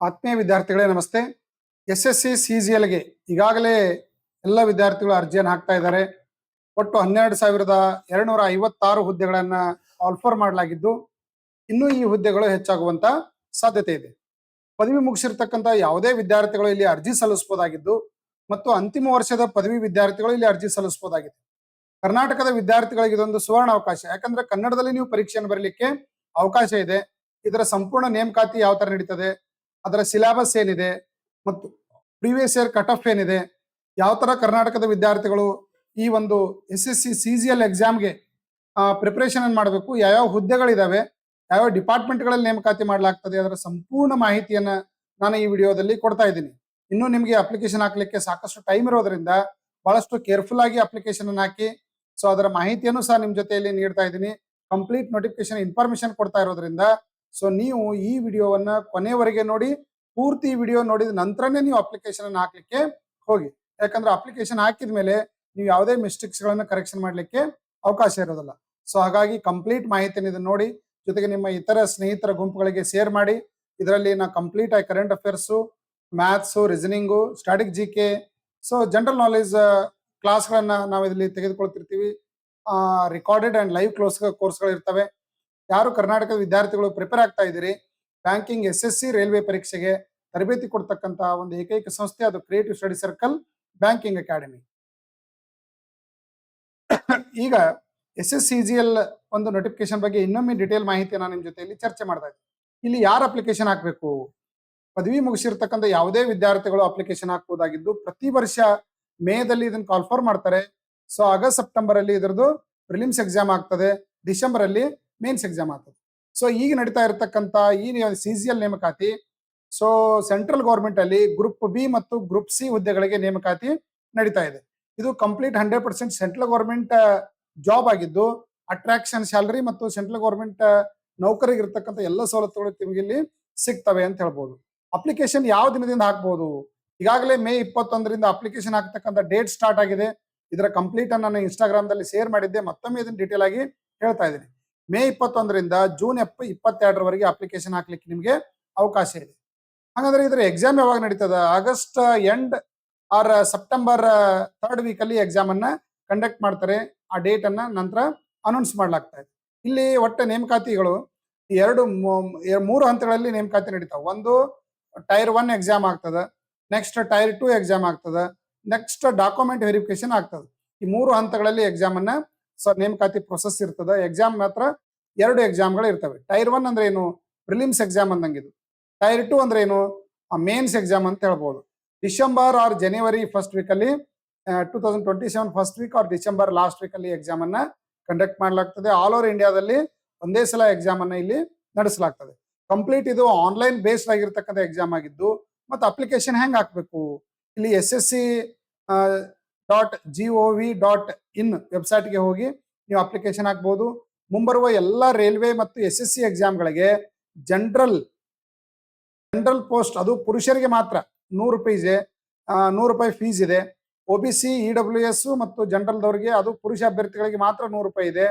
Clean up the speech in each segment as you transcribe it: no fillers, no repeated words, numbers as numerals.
ಆತ್ಮೀಯ ವಿದ್ಯಾರ್ಥಿಗಳೇ ನಮಸ್ತೆ. SSC CGLಗೆ ಈಗಾಗಲೇ ಎಲ್ಲ ವಿದ್ಯಾರ್ಥಿಗಳು ಅರ್ಜಿಯನ್ನು ಹಾಕ್ತಾ ಇದ್ದಾರೆ. ಒಟ್ಟು 12,256 ಹುದ್ದೆಗಳನ್ನ ಆಫರ್ ಮಾಡಲಾಗಿದ್ದು ಇನ್ನೂ ಈ ಹುದ್ದೆಗಳು ಹೆಚ್ಚಾಗುವಂತ ಸಾಧ್ಯತೆ ಇದೆ. ಪದವಿ ಮುಗಿಸಿರ್ತಕ್ಕಂಥ ಯಾವುದೇ ವಿದ್ಯಾರ್ಥಿಗಳು ಇಲ್ಲಿ ಅರ್ಜಿ ಸಲ್ಲಿಸಬಹುದಾಗಿದ್ದು ಮತ್ತು ಅಂತಿಮ ವರ್ಷದ ಪದವಿ ವಿದ್ಯಾರ್ಥಿಗಳು ಇಲ್ಲಿ ಅರ್ಜಿ ಸಲ್ಲಿಸಬಹುದಾಗಿದೆ. ಕರ್ನಾಟಕದ ವಿದ್ಯಾರ್ಥಿಗಳಿಗೆ ಇದೊಂದು ಸುವರ್ಣ ಅವಕಾಶ. ಯಾಕಂದ್ರೆ ಕನ್ನಡದಲ್ಲಿ ನೀವು ಪರೀಕ್ಷೆಯನ್ನು ಬರಲಿಕ್ಕೆ ಅವಕಾಶ ಇದೆ. ಇದರ ಸಂಪೂರ್ಣ ನೇಮಕಾತಿ ಯಾವ ತರ ನಡೀತದೆ, ಅದರ ಸಿಲೆಬಸ್ ಏನಿದೆ ಮತ್ತು ಪ್ರೀವಿಯಸ್ ಇಯರ್ ಕಟ್ ಆಫ್ ಏನಿದೆ, ಯಾವ ತರ ಕರ್ನಾಟಕದ ವಿದ್ಯಾರ್ಥಿಗಳು ಈ ಒಂದು SSC CGL ಎಕ್ಸಾಮ್ಗೆ ಪ್ರಿಪರೇಷನ್ ಮಾಡಬೇಕು, ಯಾವ್ಯಾವ ಹುದ್ದೆಗಳಿದಾವೆ, ಯಾವ್ಯಾವ ಡಿಪಾರ್ಟ್ಮೆಂಟ್ಗಳಲ್ಲಿ ನೇಮಕಾತಿ ಮಾಡಲಾಗ್ತದೆ, ಅದರ ಸಂಪೂರ್ಣ ಮಾಹಿತಿಯನ್ನ ನಾನು ಈ ವಿಡಿಯೋದಲ್ಲಿ ಕೊಡ್ತಾ ಇದ್ದೀನಿ. ಇನ್ನು ನಿಮಗೆ ಅಪ್ಲಿಕೇಶನ್ ಹಾಕ್ಲಿಕ್ಕೆ ಸಾಕಷ್ಟು ಟೈಮ್ ಇರೋದ್ರಿಂದ ಬಹಳಷ್ಟು ಕೇರ್ಫುಲ್ ಆಗಿ ಅಪ್ಲಿಕೇಶನ್ ಅನ್ನು ಹಾಕಿ. ಸೊ ಅದರ ಮಾಹಿತಿಯನ್ನು ಸಹ ನಿಮ್ ಜೊತೆಯಲ್ಲಿ ನೀಡ್ತಾ ಇದ್ದೀನಿ. ಕಂಪ್ಲೀಟ್ ನೋಟಿಫಿಕೇಶನ್ ಇನ್ಫಾರ್ಮೇಶನ್ ಕೊಡ್ತಾ ಇರೋದ್ರಿಂದ ಸೊ ನೀವು ಈ ವಿಡಿಯೋವನ್ನ ಕೊನೆವರೆಗೆ ನೋಡಿ. ಪೂರ್ತಿ ವಿಡಿಯೋ ನೋಡಿದ ನಂತರನೇ ನೀವು ಅಪ್ಲಿಕೇಶನ್ ಅನ್ನು ಹಾಕ್ಲಿಕ್ಕೆ ಹೋಗಿ. ಯಾಕಂದ್ರೆ ಅಪ್ಲಿಕೇಶನ್ ಹಾಕಿದ ಮೇಲೆ ನೀವು ಯಾವುದೇ ಮಿಸ್ಟೇಕ್ಸ್ ಗಳನ್ನ ಕರೆಕ್ಷನ್ ಮಾಡ್ಲಿಕ್ಕೆ ಅವಕಾಶ ಇರೋದಿಲ್ಲ. ಸೊ ಹಾಗಾಗಿ ಕಂಪ್ಲೀಟ್ ಮಾಹಿತಿಯನ್ನು ಇದನ್ನ ನೋಡಿ, ಜೊತೆಗೆ ನಿಮ್ಮ ಇತರ ಸ್ನೇಹಿತರ ಗುಂಪುಗಳಿಗೆ ಶೇರ್ ಮಾಡಿ. ಇದರಲ್ಲಿ ನಾ ಕಂಪ್ಲೀಟ್ ಆಗಿ current affairs, maths, reasoning, static GK, so general knowledge ಕ್ಲಾಸ್ಗಳನ್ನ ನಾವು ಇದರಲ್ಲಿ ತೆಗೆದುಕೊಳ್ತಿರ್ತೀವಿ. ರೆಕಾರ್ಡೆಡ್ ಅಂಡ್ ಲೈವ್ ಕೋರ್ಸ್ಗಳು ಇರ್ತವೆ. ಯಾರು ಕರ್ನಾಟಕದ ವಿದ್ಯಾರ್ಥಿಗಳು ಪ್ರಿಪೇರ್ ಆಗ್ತಾ ಇದ್ದೀರಿ ಬ್ಯಾಂಕಿಂಗ್, SSC, ರೈಲ್ವೆ ಪರೀಕ್ಷೆಗೆ ತರಬೇತಿ ಕೊಡ್ತಕ್ಕಂತ ಒಂದು ಏಕೈಕ ಸಂಸ್ಥೆ ಅದು creative study circle banking academy. ಈಗ SSC CGL ಒಂದು ನೋಟಿಫಿಕೇಶನ್ ಬಗ್ಗೆ ಇನ್ನೊಮ್ಮೆ ಡಿಟೇಲ್ ಮಾಹಿತಿ ನಾನು ನಿಮ್ ಜೊತೆಯಲ್ಲಿ ಚರ್ಚೆ ಮಾಡ್ತಾ ಇದ್ದೀನಿ. ಇಲ್ಲಿ ಯಾರು ಅಪ್ಲಿಕೇಶನ್ ಹಾಕಬೇಕು? ಪದವಿ ಮುಗಿಸಿರ್ತಕ್ಕಂಥ ಯಾವುದೇ ವಿದ್ಯಾರ್ಥಿಗಳು ಅಪ್ಲಿಕೇಶನ್ ಹಾಕಬಹುದಾಗಿದ್ದು ಪ್ರತಿ ವರ್ಷ ಮೇದಲ್ಲಿ ಇದನ್ನ ಕಾಲ್ಫರ್ ಮಾಡ್ತಾರೆ. ಸೊ ಆಗಸ್ಟ್ ಸೆಪ್ಟೆಂಬರ್ ಅಲ್ಲಿ ಇದರದ್ದು ಪ್ರಿಲಿಮ್ಸ್ ಎಕ್ಸಾಮ್ ಆಗ್ತದೆ, ಡಿಸೆಂಬರ್ ಅಲ್ಲಿ ಮೇನ್ಸ್ ಎಕ್ಸಾಮ್ ಆಗ್ತದೆ. ಸೊ ಈಗ ನಡೀತಾ ಇರತಕ್ಕಂತ ಈ CGL ನೇಮಕಾತಿ ಸೊ ಸೆಂಟ್ರಲ್ ಗೌರ್ಮೆಂಟ್ ಅಲ್ಲಿ ಗ್ರೂಪ್ B ಮತ್ತು ಗ್ರೂಪ್ C ಹುದ್ದೆಗಳಿಗೆ ನೇಮಕಾತಿ ನಡೀತಾ ಇದೆ. ಇದು ಕಂಪ್ಲೀಟ್ 100% ಸೆಂಟ್ರಲ್ ಗೌರ್ಮೆಂಟ್ ಜಾಬ್ ಆಗಿದ್ದು ಅಟ್ರಾಕ್ಷನ್ ಸ್ಯಾಲರಿ ಮತ್ತು ಸೆಂಟ್ರಲ್ ಗೌರ್ಮೆಂಟ್ ನೌಕರಿಗೆ ಇರತಕ್ಕಂಥ ಎಲ್ಲ ಸವಲತ್ತುಗಳು ನಿಮಗೆ ಇಲ್ಲಿ ಸಿಗ್ತವೆ ಅಂತ ಹೇಳ್ಬೋದು. ಅಪ್ಲಿಕೇಶನ್ ಯಾವ ದಿನದಿಂದ ಹಾಕ್ಬಹುದು? ಈಗಾಗಲೇ ಮೇ 21ರಿಂದ ಅಪ್ಲಿಕೇಶನ್ ಹಾಕ್ತಕ್ಕಂಥ ಡೇಟ್ ಸ್ಟಾರ್ಟ್ ಆಗಿದೆ. ಇದರ ಕಂಪ್ಲೀಟ್ ಅನ್ನು ನಾನು ಇನ್ಸ್ಟಾಗ್ರಾಮ್ದಲ್ಲಿ ಶೇರ್ ಮಾಡಿದ್ದೆ. ಮತ್ತೊಮ್ಮೆ ಇದನ್ನ ಡೀಟೇಲ್ ಆಗಿ ಹೇಳ್ತಾ ಇದ್ದೀನಿ. ಮೇ 21ರಿಂದ ಜೂನ್ 22ರವರೆಗೆ ಅಪ್ಲಿಕೇಶನ್ ಹಾಕ್ಲಿಕ್ಕೆ ನಿಮಗೆ ಅವಕಾಶ ಇದೆ. ಹಾಗಾದ್ರೆ ಇದರ ಎಕ್ಸಾಮ್ ಯಾವಾಗ ನಡೀತದ? August end or September 3rd week ಅಲ್ಲಿ ಎಕ್ಸಾಮ್ ಅನ್ನ ಕಂಡಕ್ಟ್ ಮಾಡ್ತಾರೆ. ಆ ಡೇಟ್ ಅನ್ನ ನಂತರ ಅನೌನ್ಸ್ ಮಾಡ್ಲಾಗ್ತಾ ಇದೆ. ಇಲ್ಲಿ ಒಟ್ಟ ನೇಮಕಾತಿಗಳು ಮೂರು ಹಂತಗಳಲ್ಲಿ ನೇಮಕಾತಿ ನಡೀತಾವೆ. ಒಂದು ಟೈರ್ 1 ಎಕ್ಸಾಮ್ ಆಗ್ತದ, ನೆಕ್ಸ್ಟ್ ಟೈರ್ 2 ಎಕ್ಸಾಮ್ ಆಗ್ತದ, ನೆಕ್ಸ್ಟ್ ಡಾಕ್ಯುಮೆಂಟ್ ವೆರಿಫಿಕೇಶನ್ ಆಗ್ತದೆ. ಈ 3 ಹಂತಗಳಲ್ಲಿ ಎಕ್ಸಾಮ್ ಅನ್ನ ನೇಮಕಾತಿ ಪ್ರೊಸೆಸ್ ಇರ್ತದೆ. ಎಕ್ಸಾಮ್ ಮಾತ್ರ 2 ಎಕ್ಸಾಮ್ಗಳು ಇರ್ತವೆ. ಟೈರ್ 1 ಅಂದ್ರೆ ಏನು? Prelims exam ಅಂದಂಗಿದು. ಟೈರ್ 2 ಅಂದ್ರೆ ಏನು? ಮೇನ್ಸ್ ಎಕ್ಸಾಮ್ ಅಂತ ಹೇಳ್ಬೋದು. December or January first week ಅಲ್ಲಿ 2027 first week or December last week ಅಲ್ಲಿ ಎಕ್ಸಾಮ್ ಅನ್ನ ಕಂಡಕ್ಟ್ ಮಾಡಲಾಗ್ತದೆ. ಆಲ್ ಓವರ್ ಇಂಡಿಯಾದಲ್ಲಿ ಒಂದೇ ಸಲ ಎಕ್ಸಾಮ್ ಅನ್ನ ಇಲ್ಲಿ ನಡೆಸಲಾಗ್ತದೆ. ಕಂಪ್ಲೀಟ್ ಇದು ಆನ್ಲೈನ್ ಬೇಸ್ಡ್ ಆಗಿರ್ತಕ್ಕಂಥ ಎಕ್ಸಾಮ್ ಆಗಿದ್ದು ಮತ್ತು ಅಪ್ಲಿಕೇಶನ್ ಹೆಂಗ್ ಹಾಕ್ಬೇಕು? ಇಲ್ಲಿ ssc.gov.in ವೆಬ್ಸೈಟ್ಗೆ ಹೋಗಿ ನೀವು ಅಪ್ಲಿಕೇಶನ್ ಹಾಕ್ಬೋದು. ಮುಂಬರುವ ಎಲ್ಲ ರೈಲ್ವೆ ಮತ್ತು SSC ಎಕ್ಸಾಮ್ಗಳಿಗೆ ಜನರಲ್ ಪೋಸ್ಟ್ ಅದು ಪುರುಷರಿಗೆ ಮಾತ್ರ 100 ರೂಪಾಯಿ ಇದೆ, 100 ರೂಪಾಯಿ ಫೀಸ್ ಇದೆ. OBC, EWS ಮತ್ತು ಜನರಲ್ದವರಿಗೆ ಅದು ಪುರುಷ ಅಭ್ಯರ್ಥಿಗಳಿಗೆ ಮಾತ್ರ 100 ರೂಪಾಯಿ ಇದೆ.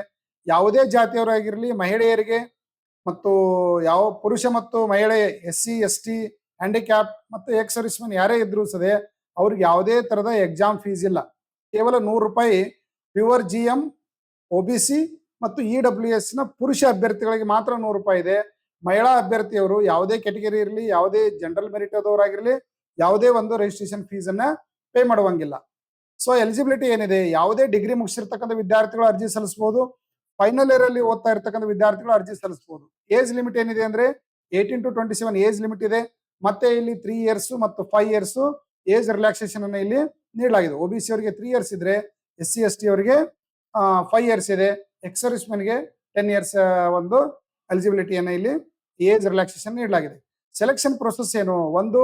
ಯಾವುದೇ ಜಾತಿಯವರಾಗಿರಲಿ, ಮಹಿಳೆಯರಿಗೆ ಮತ್ತು ಯಾವ ಪುರುಷ ಮತ್ತು ಮಹಿಳೆ, SC, ST, ಹ್ಯಾಂಡಿಕ್ಯಾಪ್ ಮತ್ತು ಎಕ್ಸ್ ಸರ್ವಿಸ್ಮನ್ ಯಾರೇ ಇದ್ರೂ ಸದೆ ಅವ್ರಿಗೆ ಯಾವುದೇ ತರದ ಎಕ್ಸಾಮ್ ಫೀಸ್ ಇಲ್ಲ. ಕೇವಲ 100 ರೂಪಾಯಿ ಪ್ಯೂರ್ GM, OBC ಮತ್ತು EWS ನ ಪುರುಷ ಅಭ್ಯರ್ಥಿಗಳಿಗೆ ಮಾತ್ರ 100 ರೂಪಾಯಿ ಇದೆ. ಮಹಿಳಾ ಅಭ್ಯರ್ಥಿಯವರು ಯಾವುದೇ ಕೆಟಗರಿ ಇರಲಿ, ಯಾವುದೇ ಜನರಲ್ ಮೆರಿಟ್ ಆದವರಾಗಿರಲಿ, ಯಾವುದೇ ಒಂದು ರಿಜಿಸ್ಟ್ರೇಷನ್ ಫೀಸ್ ಅನ್ನ ಪೇ ಮಾಡುವಂಗಿಲ್ಲ. ಸೊ ಎಲಿಜಿಬಿಲಿಟಿ ಏನಿದೆ? ಯಾವುದೇ ಡಿಗ್ರಿ ಮುಗಿಸಿರ್ತಕ್ಕಂಥ ವಿದ್ಯಾರ್ಥಿಗಳು ಅರ್ಜಿ ಸಲ್ಲಿಸಬಹುದು. ಫೈನಲ್ ಇಯರ್ ಅಲ್ಲಿ ಓದ್ತಾ ಇರ್ತಕ್ಕಂಥ ವಿದ್ಯಾರ್ಥಿಗಳು ಅರ್ಜಿ ಸಲ್ಲಿಸಬಹುದು. ಏಜ್ ಲಿಮಿಟ್ ಏನಿದೆ ಅಂದ್ರೆ 18 to 27 ಏಜ್ ಲಿಮಿಟ್ ಇದೆ. ಮತ್ತೆ ಇಲ್ಲಿ 3 years ಮತ್ತು 5 years ಏಜ್ ರಿಲ್ಯಾಕ್ಸೇಷನ್ ಅನ್ನ ಇಲ್ಲಿ ನೀಡಲಾಗಿದೆ. OBC ಅವರಿಗೆ 3 years ಇದ್ರೆ SC ST ಅವರಿಗೆ 5 years ಇದೆ. ಎಕ್ಸ್ ಸರ್ವಿಸ್ಮನ್ಗೆ 10 years ಒಂದು ಎಲಿಜಿಬಿಲಿಟಿಯನ್ನ ಇಲ್ಲಿ ಏಜ್ ರಿಲ್ಯಾಕ್ಸೇಷನ್ ನೀಡಲಾಗಿದೆ. ಸೆಲೆಕ್ಷನ್ ಪ್ರೊಸೆಸ್ ಏನು? ಒಂದು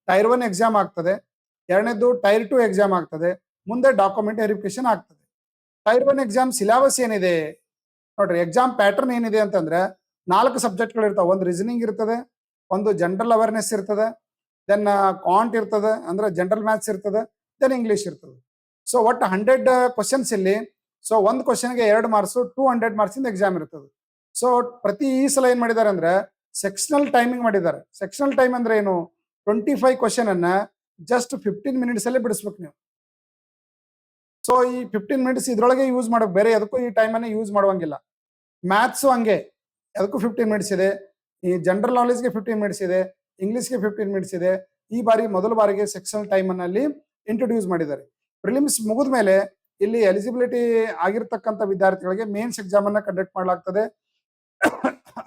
ಟೈರ್ 1 ಎಕ್ಸಾಮ್ ಆಗ್ತದೆ, ಎರಡನೇದು ಟೈರ್ 2 ಎಕ್ಸಾಮ್ ಆಗ್ತದೆ, ಮುಂದೆ ಡಾಕ್ಯುಮೆಂಟ್ ವೆರಿಫಿಕೇಶನ್ ಆಗ್ತದೆ. ಟೈರ್ 1 ಎಕ್ಸಾಮ್ ಸಿಲೆಬಸ್ ಏನಿದೆ ನೋಡ್ರಿ. ಎಕ್ಸಾಮ್ ಪ್ಯಾಟರ್ನ್ ಏನಿದೆ ಅಂತಂದ್ರೆ 4 ಸಬ್ಜೆಕ್ಟ್ಗಳು ಇರ್ತಾವೆ. ಒಂದು ರೀಸನಿಂಗ್ ಇರ್ತದೆ, ಒಂದು ಜನರಲ್ ಅವೇರ್ನೆಸ್ ಇರ್ತದೆ, ದೆನ್ ಕಾಂಟ್ ಇರ್ತದೆ ಅಂದ್ರೆ ಜನರಲ್ ಮ್ಯಾಥ್ಸ್ ಇರ್ತದೆ, ದೆನ್ ಇಂಗ್ಲಿಷ್ ಇರ್ತದೆ. ಸೊ ಒಟ್ಟು 100 ಕ್ವಶನ್ಸ್ ಇಲ್ಲಿ. ಸೊ ಒಂದು ಕ್ವಶನ್ಗೆ 2 ಮಾರ್ಕ್ಸ್, 200 ಮಾರ್ಕ್ಸ್ ಇಂದ ಎಕ್ಸಾಮ್ ಇರ್ತದೆ. ಸೊ ಪ್ರತಿ ಈ ಸಲ ಏನ್ ಮಾಡಿದ್ದಾರೆ ಅಂದ್ರೆ ಸೆಕ್ಷನಲ್ ಟೈಮಿಂಗ್ ಮಾಡಿದ್ದಾರೆ. ಸೆಕ್ಷನಲ್ ಟೈಮ್ ಅಂದ್ರೆ ಏನು? 25 ಕ್ವಶನ್ ಅನ್ನ ಜಸ್ಟ್ 15 ಮಿನಿಟ್ಸ್ ಅಲ್ಲಿ ಬಿಡಿಸ್ಬೇಕು ನೀವು. ಸೊ ಈ 15 ಮಿನಿಟ್ಸ್ ಇದ್ರೊಳಗೆ ಯೂಸ್ ಮಾಡಬೇಕು, ಬೇರೆ ಅದಕ್ಕೂ ಈ ಟೈಮ್ ಅನ್ನ ಯೂಸ್ ಮಾಡುವಂಗಿಲ್ಲ. ಮ್ಯಾಥ್ಸು ಹಂಗೆ, ಅದಕ್ಕೂ 15 ಮಿನಿಟ್ಸ್ ಇದೆ. ಈ ಜನರಲ್ ನಾಲೆಜ್ಗೆ 15 ಮಿನಿಟ್ಸ್ ಇದೆ, ಇಂಗ್ಲಿಷ್ಗೆ 15 ಮಿನಿಟ್ಸ್ ಇದೆ. ಈ ಬಾರಿ ಮೊದಲ ಬಾರಿಗೆ ಸೆಕ್ಷನಲ್ ಟೈಮ್ ಅನ್ನ ಅಲ್ಲಿ ಇಂಟ್ರೊಡ್ಯೂಸ್ ಮಾಡಿದ್ದಾರೆ. ಪ್ರಿಲಿಮ್ಸ್ ಮುಗಿದ ಮೇಲೆ ಇಲ್ಲಿ ಎಲಿಜಿಬಿಲಿಟಿ ಆಗಿರ್ತಕ್ಕಂಥ ವಿದ್ಯಾರ್ಥಿಗಳಿಗೆ ಮೇನ್ಸ್ ಎಕ್ಸಾಮ್ ಅನ್ನ ಕಂಡಕ್ಟ್ ಮಾಡಲಾಗ್ತದೆ.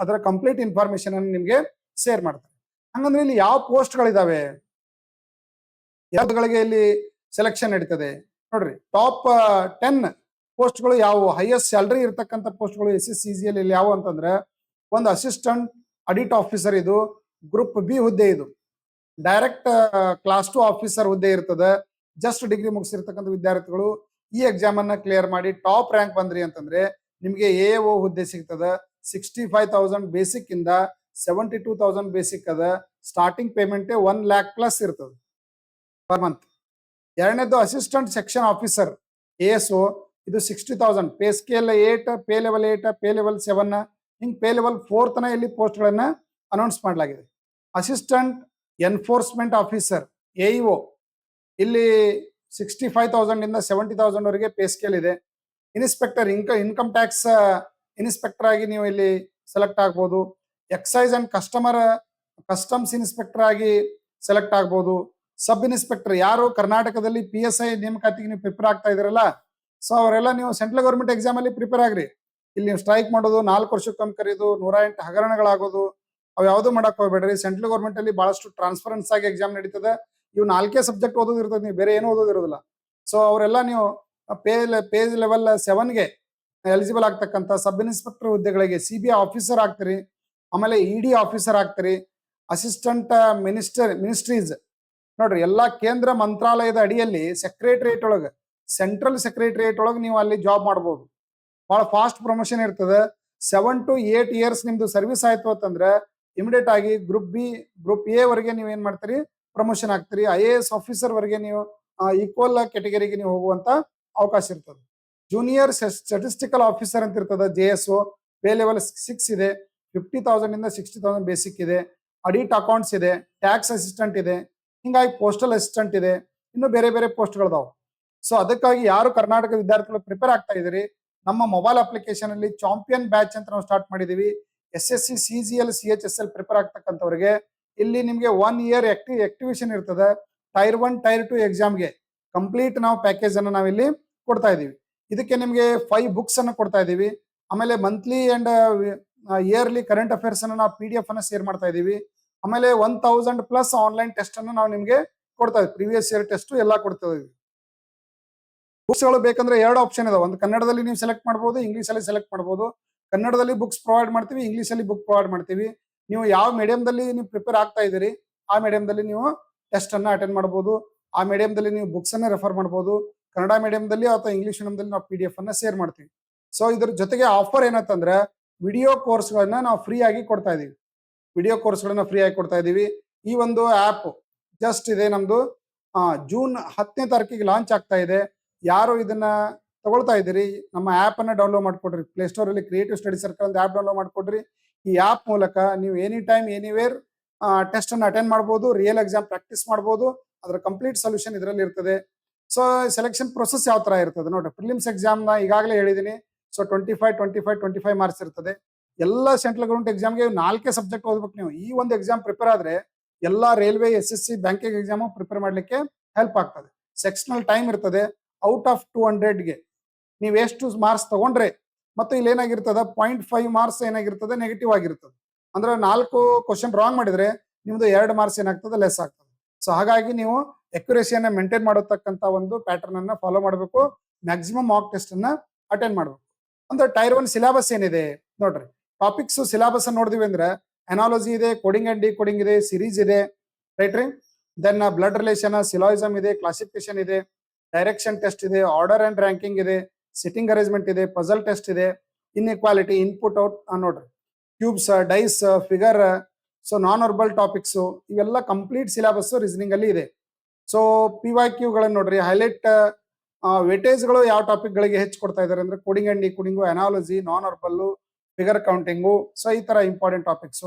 ಅದರ ಕಂಪ್ಲೀಟ್ ಇನ್ಫಾರ್ಮೇಶನ್ ಅನ್ನು ನಿಮ್ಗೆ ಶೇರ್ ಮಾಡ್ತಾರೆ. ಹಂಗಂದ್ರೆ ಇಲ್ಲಿ ಯಾವ ಪೋಸ್ಟ್ಗಳಿದಾವೆ, ಯಾವ್ದುಗಳಿಗೆ ಇಲ್ಲಿ ಸೆಲೆಕ್ಷನ್ ನಡೀತದೆ ನೋಡ್ರಿ. ಟಾಪ್ 10 ಪೋಸ್ಟ್ಗಳು ಯಾವುವು, ಹೈಯೆಸ್ಟ್ ಸ್ಯಾಲರಿ ಇರ್ತಕ್ಕಂಥ ಪೋಸ್ಟ್ಗಳು SSCG ಅಲ್ಲಿ ಯಾವ ಅಂತಂದ್ರೆ, ಒಂದು ಅಸಿಸ್ಟೆಂಟ್ ಆಡಿಟ್ ಆಫೀಸರ್, ಇದು ಗ್ರೂಪ್ ಬಿ ಹುದ್ದೆ. ಇದು ಡೈರೆಕ್ಟ್ ಕ್ಲಾಸ್ 2 ಆಫೀಸರ್ ಹುದ್ದೆ ಇರ್ತದೆ. ಜಸ್ಟ್ ಡಿಗ್ರಿ ಮುಗಿಸಿರ್ತಕ್ಕಂಥ ವಿದ್ಯಾರ್ಥಿಗಳು ಈ ಎಕ್ಸಾಮ್ ಅನ್ನ ಕ್ಲಿಯರ್ ಮಾಡಿ ಟಾಪ್ ರ್ಯಾಂಕ್ ಬಂದ್ರಿ ಅಂತಂದ್ರೆ ನಿಮ್ಗೆ AO ಹುದ್ದೆ ಸಿಗ್ತದ. 65,000 ಬೇಸಿಕ್ ಇಂದ 72,000 ಬೇಸಿಕ್ ಅದ. ಸ್ಟಾರ್ಟಿಂಗ್ ಪೇಮೆಂಟ್ 1 lakh ಪ್ಲಸ್ ಇರ್ತದೆ ಪರ್ ಮಂತ್. ಎರಡನೇದು ಅಸಿಸ್ಟೆಂಟ್ ಸೆಕ್ಷನ್ ಆಫೀಸರ್ ASO, ಇದು 60,000. Pay scale 8, pay level 8, pay level 7, ಹಿಂಗ್ ಪೇ ಲೆವೆಲ್ 4 ತನ ಇಲ್ಲಿ ಪೋಸ್ಟ್ ಗಳನ್ನ ಅನೌನ್ಸ್ ಮಾಡಲಾಗಿದೆ. ಅಸಿಸ್ಟೆಂಟ್ ಎನ್ಫೋರ್ಸ್ಮೆಂಟ್ ಆಫೀಸರ್ AEO, ಇಲ್ಲಿ 65,000 ಇಂದ 70,000 ವರೆಗೆ ಪೇ ಸ್ಕೇಲ್ ಇದೆ. ಇನ್ಸ್ಪೆಕ್ಟರ್ ಇನ್ಕಮ್ ಟ್ಯಾಕ್ಸ್ ಇನ್ಸ್ಪೆಕ್ಟರ್ ಆಗಿ ನೀವು ಇಲ್ಲಿ ಸೆಲೆಕ್ಟ್ ಆಗ್ಬೋದು. ಎಕ್ಸೈಸ್ ಅಂಡ್ ಕಸ್ಟಮ್ಸ್ ಇನ್ಸ್ಪೆಕ್ಟರ್ ಆಗಿ ಸೆಲೆಕ್ಟ್ ಆಗ್ಬೋದು. ಸಬ್ ಇನ್ಸ್ಪೆಕ್ಟರ್, ಯಾರು ಕರ್ನಾಟಕದಲ್ಲಿ PSI ನೇಮಕಾತಿಗೆ ನೀವು ಪ್ರಿಪೇರ್ ಆಗ್ತಾ ಇದ್ರಲ್ಲ, ಸೊ ಅವರೆಲ್ಲ ನೀವು ಸೆಂಟ್ರಲ್ ಗೌರ್ಮೆಂಟ್ ಎಕ್ಸಾಮ್ ಅಲ್ಲಿ ಪ್ರಿಪೇರ್ ಆಗ್ರಿ. ಇಲ್ಲಿ ನೀವು ಸ್ಟ್ರೈಕ್ ಮಾಡೋದು, 4 ವರ್ಷಕ್ಕೊಮ್ಮೆ ಕರೆಯೋದು, 108 ಹಗರಣಗಳಾಗೋದು, ಅವು ಯಾವ್ದು ಮಾಡಕ್ ಹೋಗ್ಬೇಡ್ರಿ. ಸೆಂಟ್ರಲ್ ಗೌರ್ಮೆಂಟ್ ಅಲ್ಲಿ ಬಹಳಷ್ಟು ಟ್ರಾನ್ಸ್ಪರೆನ್ಸ್ ಆಗಿ ಎಕ್ಸಾಮ್ ನಡೀತದೆ. ಇವು 4 ಸಬ್ಜೆಕ್ಟ್ ಓದೋದು ಇರ್ತದೆ, ನೀವು ಬೇರೆ ಏನು ಓದೋದಿರೋದಿಲ್ಲ. ಸೊ ಅವರೆಲ್ಲ ನೀವು ಪೇಜ್ ಲೆವೆಲ್ 7ಗೆ ಎಲಿಜಿಬಲ್ ಆಗ್ತಕ್ಕಂಥ ಸಬ್ ಇನ್ಸ್ಪೆಕ್ಟರ್ ಹುದ್ದೆಗಳಿಗೆ CBI ಆಫೀಸರ್ ಆಗ್ತೀರಿ. ಆಮೇಲೆ ED ಆಫೀಸರ್ ಆಗ್ತೀರಿ. ಅಸಿಸ್ಟೆಂಟ್ ಮಿನಿಸ್ಟ್ರೀಸ್ ನೋಡ್ರಿ, ಎಲ್ಲಾ ಕೇಂದ್ರ ಮಂತ್ರಾಲಯದ ಅಡಿಯಲ್ಲಿ ಸೆಕ್ರೆಟರಿಯೇಟ್ ಒಳಗೆ, ಸೆಂಟ್ರಲ್ ಸೆಕ್ರೆಟರಿಯೇಟ್ ಒಳಗೆ ನೀವು ಅಲ್ಲಿ ಜಾಬ್ ಮಾಡ್ಬೋದು. ಬಹಳ ಫಾಸ್ಟ್ ಪ್ರಮೋಷನ್ ಇರ್ತದೆ. 7 to 8 ಇಯರ್ಸ್ ನಿಮ್ದು ಸರ್ವಿಸ್ ಆಯ್ತು ಅಂತಂದ್ರೆ ಇಮಿಡಿಯೇಟ್ ಆಗಿ ಗ್ರೂಪ್ A ವರೆಗೆ ನೀವು ಏನ್ ಮಾಡ್ತೀರಿ, ಪ್ರಮೋಷನ್ ಆಗ್ತೀರಿ. IAS ಆಫೀಸರ್ ವರೆಗೆ ನೀವು ಈಕ್ವಲ್ ಕ್ಯಾಟಗರಿಗೆ ನೀವು ಹೋಗುವಂತ ಅವಕಾಶ ಇರ್ತದೆ. ಜೂನಿಯರ್ ಸ್ಟಾಟಿಸ್ಟಿಕಲ್ ಆಫೀಸರ್ ಅಂತ ಇರ್ತದೆ JSO, ಪೇ ಲೆವೆಲ್ 6 ಇದೆ. 50,000 ಇಂದ 60,000 ಬೇಸಿಕ್ ಇದೆ. ಆಡಿಟ್ ಅಕೌಂಟ್ಸ್ ಇದೆ. ಟ್ಯಾಕ್ಸ್ ಅಸಿಸ್ಟೆಂಟ್ ಇದೆ. ಹಿಂಗಾಗಿ ಪೋಸ್ಟಲ್ ಅಸಿಸ್ಟೆಂಟ್ ಇದೆ. ಇನ್ನು ಬೇರೆ ಬೇರೆ ಪೋಸ್ಟ್ಗಳಿದಾವೆ. ಸೊ ಅದಕ್ಕಾಗಿ ಯಾರು ಕರ್ನಾಟಕ ವಿದ್ಯಾರ್ಥಿಗಳು ಪ್ರಿಪೇರ್ ಆಗ್ತಾ ಇದ್ದೀರಿ, ನಮ್ಮ ಮೊಬೈಲ್ ಅಪ್ಲಿಕೇಶನ್ ಅಲ್ಲಿ ಚಾಂಪಿಯನ್ ಬ್ಯಾಚ್ ಅಂತ ನಾವು ಸ್ಟಾರ್ಟ್ ಮಾಡಿದೀವಿ. SSC CGL CHSL ಪ್ರಿಪೇರ್ ಆಗ್ತಕ್ಕಂಥವ್ರಿಗೆ ಇಲ್ಲಿ ನಿಮ್ಗೆ 1 year ಆಕ್ಟಿವೇಶನ್ ಇರ್ತದೆ. ಟೈರ್ 1 ಟೈರ್ 2 ಎಕ್ಸಾಮ್ಗೆ ಕಂಪ್ಲೀಟ್ ನಾವು ಪ್ಯಾಕೇಜ್ ಅನ್ನು ನಾವಿಲ್ಲಿ ಕೊಡ್ತಾ ಇದೀವಿ. ಇದಕ್ಕೆ ನಿಮ್ಗೆ 5 ಬುಕ್ಸ್ ಅನ್ನು ಕೊಡ್ತಾ ಇದೀವಿ. ಆಮೇಲೆ monthly and yearly current affairs ಅನ್ನು ನಾವು PDF ಅನ್ನ ಶೇರ್ ಮಾಡ್ತಾ ಇದೀವಿ. ಆಮೇಲೆ 1000+ ಆನ್ಲೈನ್ ಟೆಸ್ಟ್ ಅನ್ನು ನಾವು ನಿಮ್ಗೆ ಕೊಡ್ತಾ ಇದೀವಿ. ಪ್ರೀವಿಯಸ್ ಇಯರ್ ಟೆಸ್ಟ್ ಎಲ್ಲ ಕೊಡ್ತಾ ಇದೀವಿ. ಬುಕ್ಸ್ ಗಳು ಬೇಕಂದ್ರೆ 2 ಆಪ್ಷನ್ ಇದಾವೆ. ಒಂದು ಕನ್ನಡದಲ್ಲಿ ನೀವು ಸೆಲೆಕ್ಟ್ ಮಾಡಬಹುದು, ಇಂಗ್ಲಿಷ್ ಅಲ್ಲಿ ಸೆಲೆಕ್ಟ್ ಮಾಡಬಹುದು. ಕನ್ನಡದಲ್ಲಿ ಬುಕ್ಸ್ ಪ್ರೊವೈಡ್ ಮಾಡ್ತೀವಿ, ಇಂಗ್ಲಿಷ್ ಅಲ್ಲಿ ಬುಕ್ ಪ್ರೊವೈಡ್ ಮಾಡ್ತೀವಿ. ನೀವು ಯಾವ ಮೀಡಿಯಂದಲ್ಲಿ ನೀವು ಪ್ರಿಪೇರ್ ಆಗ್ತಾ ಇದ್ದೀರಿ ಆ ಮೀಡಿಯಂದಲ್ಲಿ ನೀವು ಟೆಸ್ಟ್ ಅನ್ನ ಅಟೆಂಡ್ ಮಾಡಬಹುದು. ಆ ಮೀಡಿಯಂದಲ್ಲಿ ನೀವು ಬುಕ್ಸ್ ಅನ್ನ ರೆಫರ್ ಮಾಡಬಹುದು. ಕನ್ನಡ ಮೀಡಿಯಂದಲ್ಲಿ ಅಥವಾ ಇಂಗ್ಲಿಷ್ ಮೀಡಿಯಂದಲ್ಲಿ ನಾವು PDF ಅನ್ನ ಶೇರ್ ಮಾಡ್ತೀವಿ. ಸೊ ಇದ್ರ ಜೊತೆಗೆ ಆಫರ್ ಏನಂತಂದ್ರೆ ವಿಡಿಯೋ ಕೋರ್ಸ್ಗಳನ್ನ ನಾವು ಫ್ರೀ ಆಗಿ ಕೊಡ್ತಾ ಇದೀವಿ. ವಿಡಿಯೋ ಕೋರ್ಸ್ಗಳನ್ನ ಫ್ರೀ ಆಗಿ ಕೊಡ್ತಾ ಇದೀವಿ. ಈ ಒಂದು ಆಪ್ ಜಸ್ಟ್ ಇದೆ ನಮ್ದು ಜೂನ್ 10ನೇ ತಾರೀಕಿಗೆ ಲಾಂಚ್ ಆಗ್ತಾ ಇದೆ. ಯಾರು ಇದನ್ನ ತಗೊಳ್ತಾ ಇದ್ದೀರಿ, ನಮ್ಮ ಆಪ್ ಅನ್ನ ಡೌನ್ಲೋಡ್ ಮಾಡ್ಕೊಡ್ರಿ. ಪ್ಲೇಸ್ಟೋರ್ ಅಲ್ಲಿ ಕ್ರಿಯೇಟಿವ್ ಸ್ಟಡಿ ಸರ್ಕಲ್ ಅಂತ ಆಪ್ ಡೌನ್ಲೋಡ್ ಮಾಡ್ಕೊಡ್ರಿ. ಈ ಆಪ್ ಮೂಲಕ ನೀವು ಎನಿ ಟೈಮ್ ಎನಿವೇರ್ ಟೆಸ್ಟ್ ಅನ್ನು ಅಟೆಂಡ್ ಮಾಡಬಹುದು, ರಿಯಲ್ ಎಕ್ಸಾಮ್ ಪ್ರಾಕ್ಟೀಸ್ ಮಾಡಬಹುದು. ಅದರ ಕಂಪ್ಲೀಟ್ ಸೊಲ್ಯೂಷನ್ ಇದರಲ್ಲಿ ಇರ್ತದೆ. ಸೊ ಸೆಲೆಕ್ಷನ್ ಪ್ರೊಸೆಸ್ ಯಾವ ತರ ಇರ್ತದೆ ನೋಡ್ರಿ. ಪ್ರಿಲಿಮ್ಸ್ ಎಕ್ಸಾಮ್ ನ ಈಗಾಗಲೇ ಹೇಳಿದೀನಿ. ಸೊ 25 ಮಾರ್ಕ್ಸ್ ಇರ್ತದೆ. ಎಲ್ಲ ಸೆಂಟ್ರಲ್ ಗೌರ್ಮೆಂಟ್ ಎಕ್ಸಾಮ್ಗೆ 4 ಸಬ್ಜೆಕ್ಟ್ ಓದ್ಬೇಕು ನೀವು. ಈ ಒಂದು ಎಕ್ಸಾಮ್ ಪ್ರಿಪೇರ್ ಆದ್ರೆ ಎಲ್ಲಾ railway, SSC, banking exam prepare ಮಾಡ್ಲಿಕ್ಕೆ ಹೆಲ್ಪ್ ಆಗ್ತದೆ. ಸೆಕ್ಷನಲ್ ಟೈಮ್ ಇರ್ತದೆ. ಔಟ್ ಆಫ್ 200ಗೆ ನೀವು ಎಷ್ಟು ಮಾರ್ಕ್ಸ್ ತಗೊಂಡ್ರೆ, ಮತ್ತು ಇಲ್ಲಿ ಏನಾಗಿರ್ತದ 0.5 ಮಾರ್ಕ್ಸ್ ಏನಾಗಿರ್ತದೆ ನೆಗೆಟಿವ್ ಆಗಿರ್ತದೆ. ಅಂದ್ರೆ 4 ಕ್ವಶನ್ ರಾಂಗ್ ಮಾಡಿದ್ರೆ ನಿಮ್ದು 2 ಮಾರ್ಕ್ಸ್ ಏನಾಗ್ತದೆ ಲೆಸ್ ಆಗ್ತದೆ. ಸೊ ಹಾಗಾಗಿ ನೀವು ಅಕ್ಯುರೇಸಿಯನ್ನ ಮೇಂಟೈನ್ ಮಾಡತಕ್ಕಂತ ಒಂದು ಪ್ಯಾಟರ್ನ್ ಅನ್ನ ಫಾಲೋ ಮಾಡಬೇಕು. ಮ್ಯಾಕ್ಸಿಮಮ್ ಮಾಕ್ ಟೆಸ್ಟ್ ಅನ್ನ ಅಟೆಂಡ್ ಮಾಡಬೇಕು. ಅಂದ್ರೆ ಟೈರ್ 1 ಸಿಲೆಬಸ್ ಏನಿದೆ ನೋಡ್ರಿ. ಟಾಪಿಕ್ಸ್ ಸಿಲೆಬಸ್ ಅನ್ನ ನೋಡಿದ್ವಿ ಅಂದ್ರೆ ಅನಾಲಜಿ ಇದೆ, ಕೋಡಿಂಗ್ ಅಂಡ್ ಡಿಕೋಡಿಂಗ್ ಇದೆ, ಸಿರೀಸ್ ಇದೆ, ರೈಟ್ ರೀ. ದೆನ್ ಬ್ಲಡ್ ರಿಲೇಷನ್, ಸಿಲಾಯಿಸಮ್ ಇದೆ, ಕ್ಲಾಸಿಫಿಕೇಶನ್ ಇದೆ, ಡೈರೆಕ್ಷನ್ ಟೆಸ್ಟ್ ಇದೆ, ಆರ್ಡರ್ ಅಂಡ್ ರ್ಯಾಂಕಿಂಗ್ ಇದೆ, ಸಿಟ್ಟಿಂಗ್ ಅರೇಂಜ್ಮೆಂಟ್ ಇದೆ, ಪಜಲ್ ಟೆಸ್ಟ್ ಇದೆ, ಇನ್ಇಕ್ವಾಲಿಟಿ, ಇನ್ಪುಟ್ ಔಟ್ ನೋಡ್ರಿ, cubes, dice, figure, so non verbal topics, ಇವೆಲ್ಲ ಕಂಪ್ಲೀಟ್ ಸಿಲೆಬಸ್ ರೀಸನಿಂಗ್ ಅಲ್ಲಿ ಇದೆ. ಸೊ PYQ ಗಳನ್ನ ನೋಡ್ರಿ. ಹೈಲೈಟ್ ವೇಟೇಜ್ಗಳು ಯಾವ ಟಾಪಿಕ್ ಗಳಿಗೆ ಹೆಚ್ಚು ಕೊಡ್ತಾ ಇದಾರೆ ಅಂದ್ರೆ coding and decoding, analogy, non verbal, figure counting. So ಈ ತರ ಇಂಪಾರ್ಟೆಂಟ್ ಟಾಪಿಕ್ಸ್.